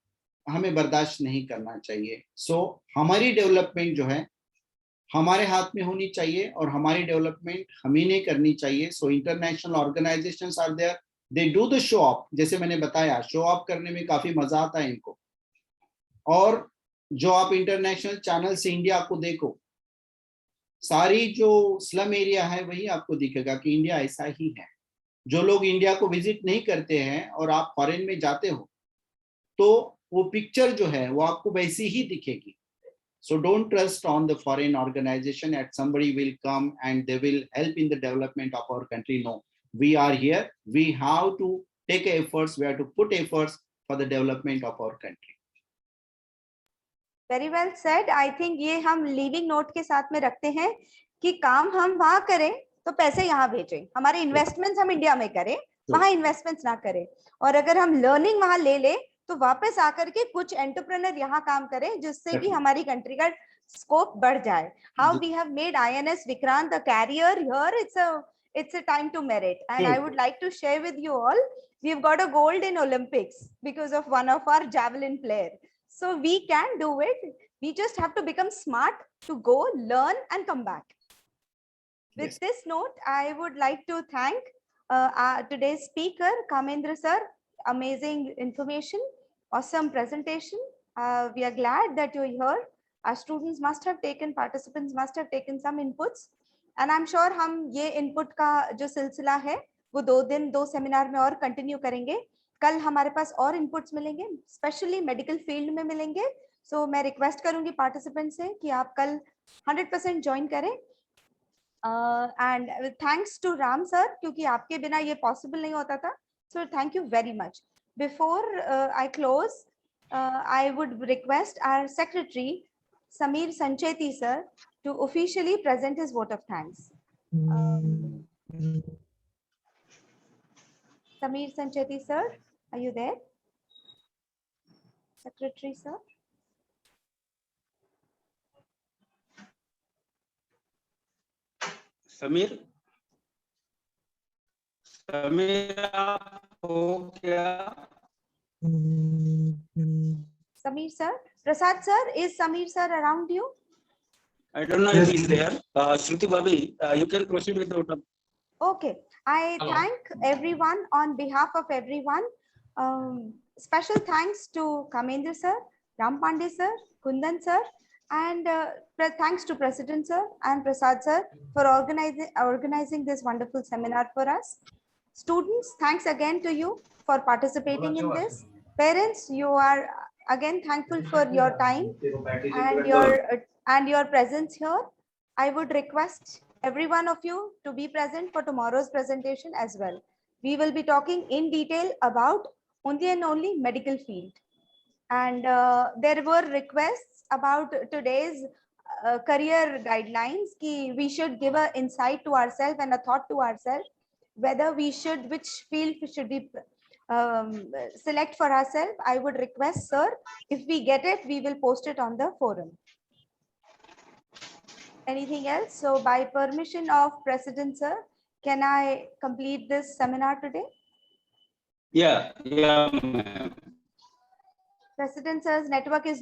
हमें बर्दाश्त नहीं करना चाहिए. सो हमारी डेवलपमेंट जो है हमारे हाथ में होनी चाहिए, और हमारी डेवलपमेंट हम ही ने करनी चाहिए. So international organisations are there, they do the show off. जैसे मैंने बताया, शो ऑफ करने में काफी मजा आता है इनको. और जो आप इंटरनेशनल चैनल से इंडिया को देखो, सारी जो स्लम एरिया है वही आपको दिखेगा कि इंडिया ऐसा ही है. जो लोग इंडिया को विजिट नहीं करते हैं और आप फॉरेन में जाते हो तो वो पिक्चर जो है वो आपको वैसी ही दिखेगी. So don't trust on the foreign organization that somebody will come and they will help in the development of our country. No, we are here. We have to take efforts. We have to put efforts for the development of our country. Very well said. I think ये हम leaving note के साथ में रखते हैं कि काम हम वहां करें तो पैसे यहाँ भेजें. हमारे इन्वेस्टमेंट्स हम इंडिया में करें, वहां इन्वेस्टमेंट्स ना करें. और अगर हम लर्निंग वहां ले तो वापस आकर के कुछ एंटरप्रेन्योर यहाँ काम करें, जिससे कि हमारी कंट्री का scope बढ़ जाए. How we have made INS Vikrant a carrier here, it's a time to merit. And I would like to share with you all, we've got a gold in Olympics because of one of our javelin player. So we can do it. We just have to become smart to go, learn, and come back. With this note, I would like to thank today's speaker, Kamendra sir. Amazing information, awesome presentation. We are glad that you're here. Our students must have taken, participants must have taken some inputs. And I'm sure हम ये input का जो सिलसिला है वो 2 seminar में और continue करेंगे. कल हमारे पास और inputs मिलेंगे, स्पेशली मेडिकल फील्ड में मिलेंगे. सो मैं रिक्वेस्ट करूंगी पार्टिसिपेंट से कि आप कल 100% ज्वाइन करें. And thanks to Ram sir, क्योंकि आपके बिना ये पॉसिबल नहीं होता था. So thank you very much. Before I close, I would request our secretary, Samir Sancheti sir, to officially present his vote of thanks. Samir Sancheti sir, are you there? Secretary sir. Sameer आप हो क्या? Samir sir, Prasad sir, is Samir sir around you? I don't know if he's there. Shruti Bhabi, you can proceed with the vote. Okay, I thank everyone on behalf of everyone. Special thanks to Kamendra sir, Ram Pandey sir, Kundan sir, and thanks to President sir and Prasad sir for organizing this wonderful seminar for us. Students, thanks again to you for participating in this. Parents, you are again thankful for your time and your presence here. I would request every one of you to be present for tomorrow's presentation as well. We will be talking in detail about only and only medical field. And there were requests about today's career guidelines. We should give an insight to ourselves and a thought to ourselves, whether we should, which field should we select for ourselves. I would request, sir, if we get it, we will post it on the forum. Anything else? So by permission of President sir, can I complete this seminar today? Yeah. President sir's network is low.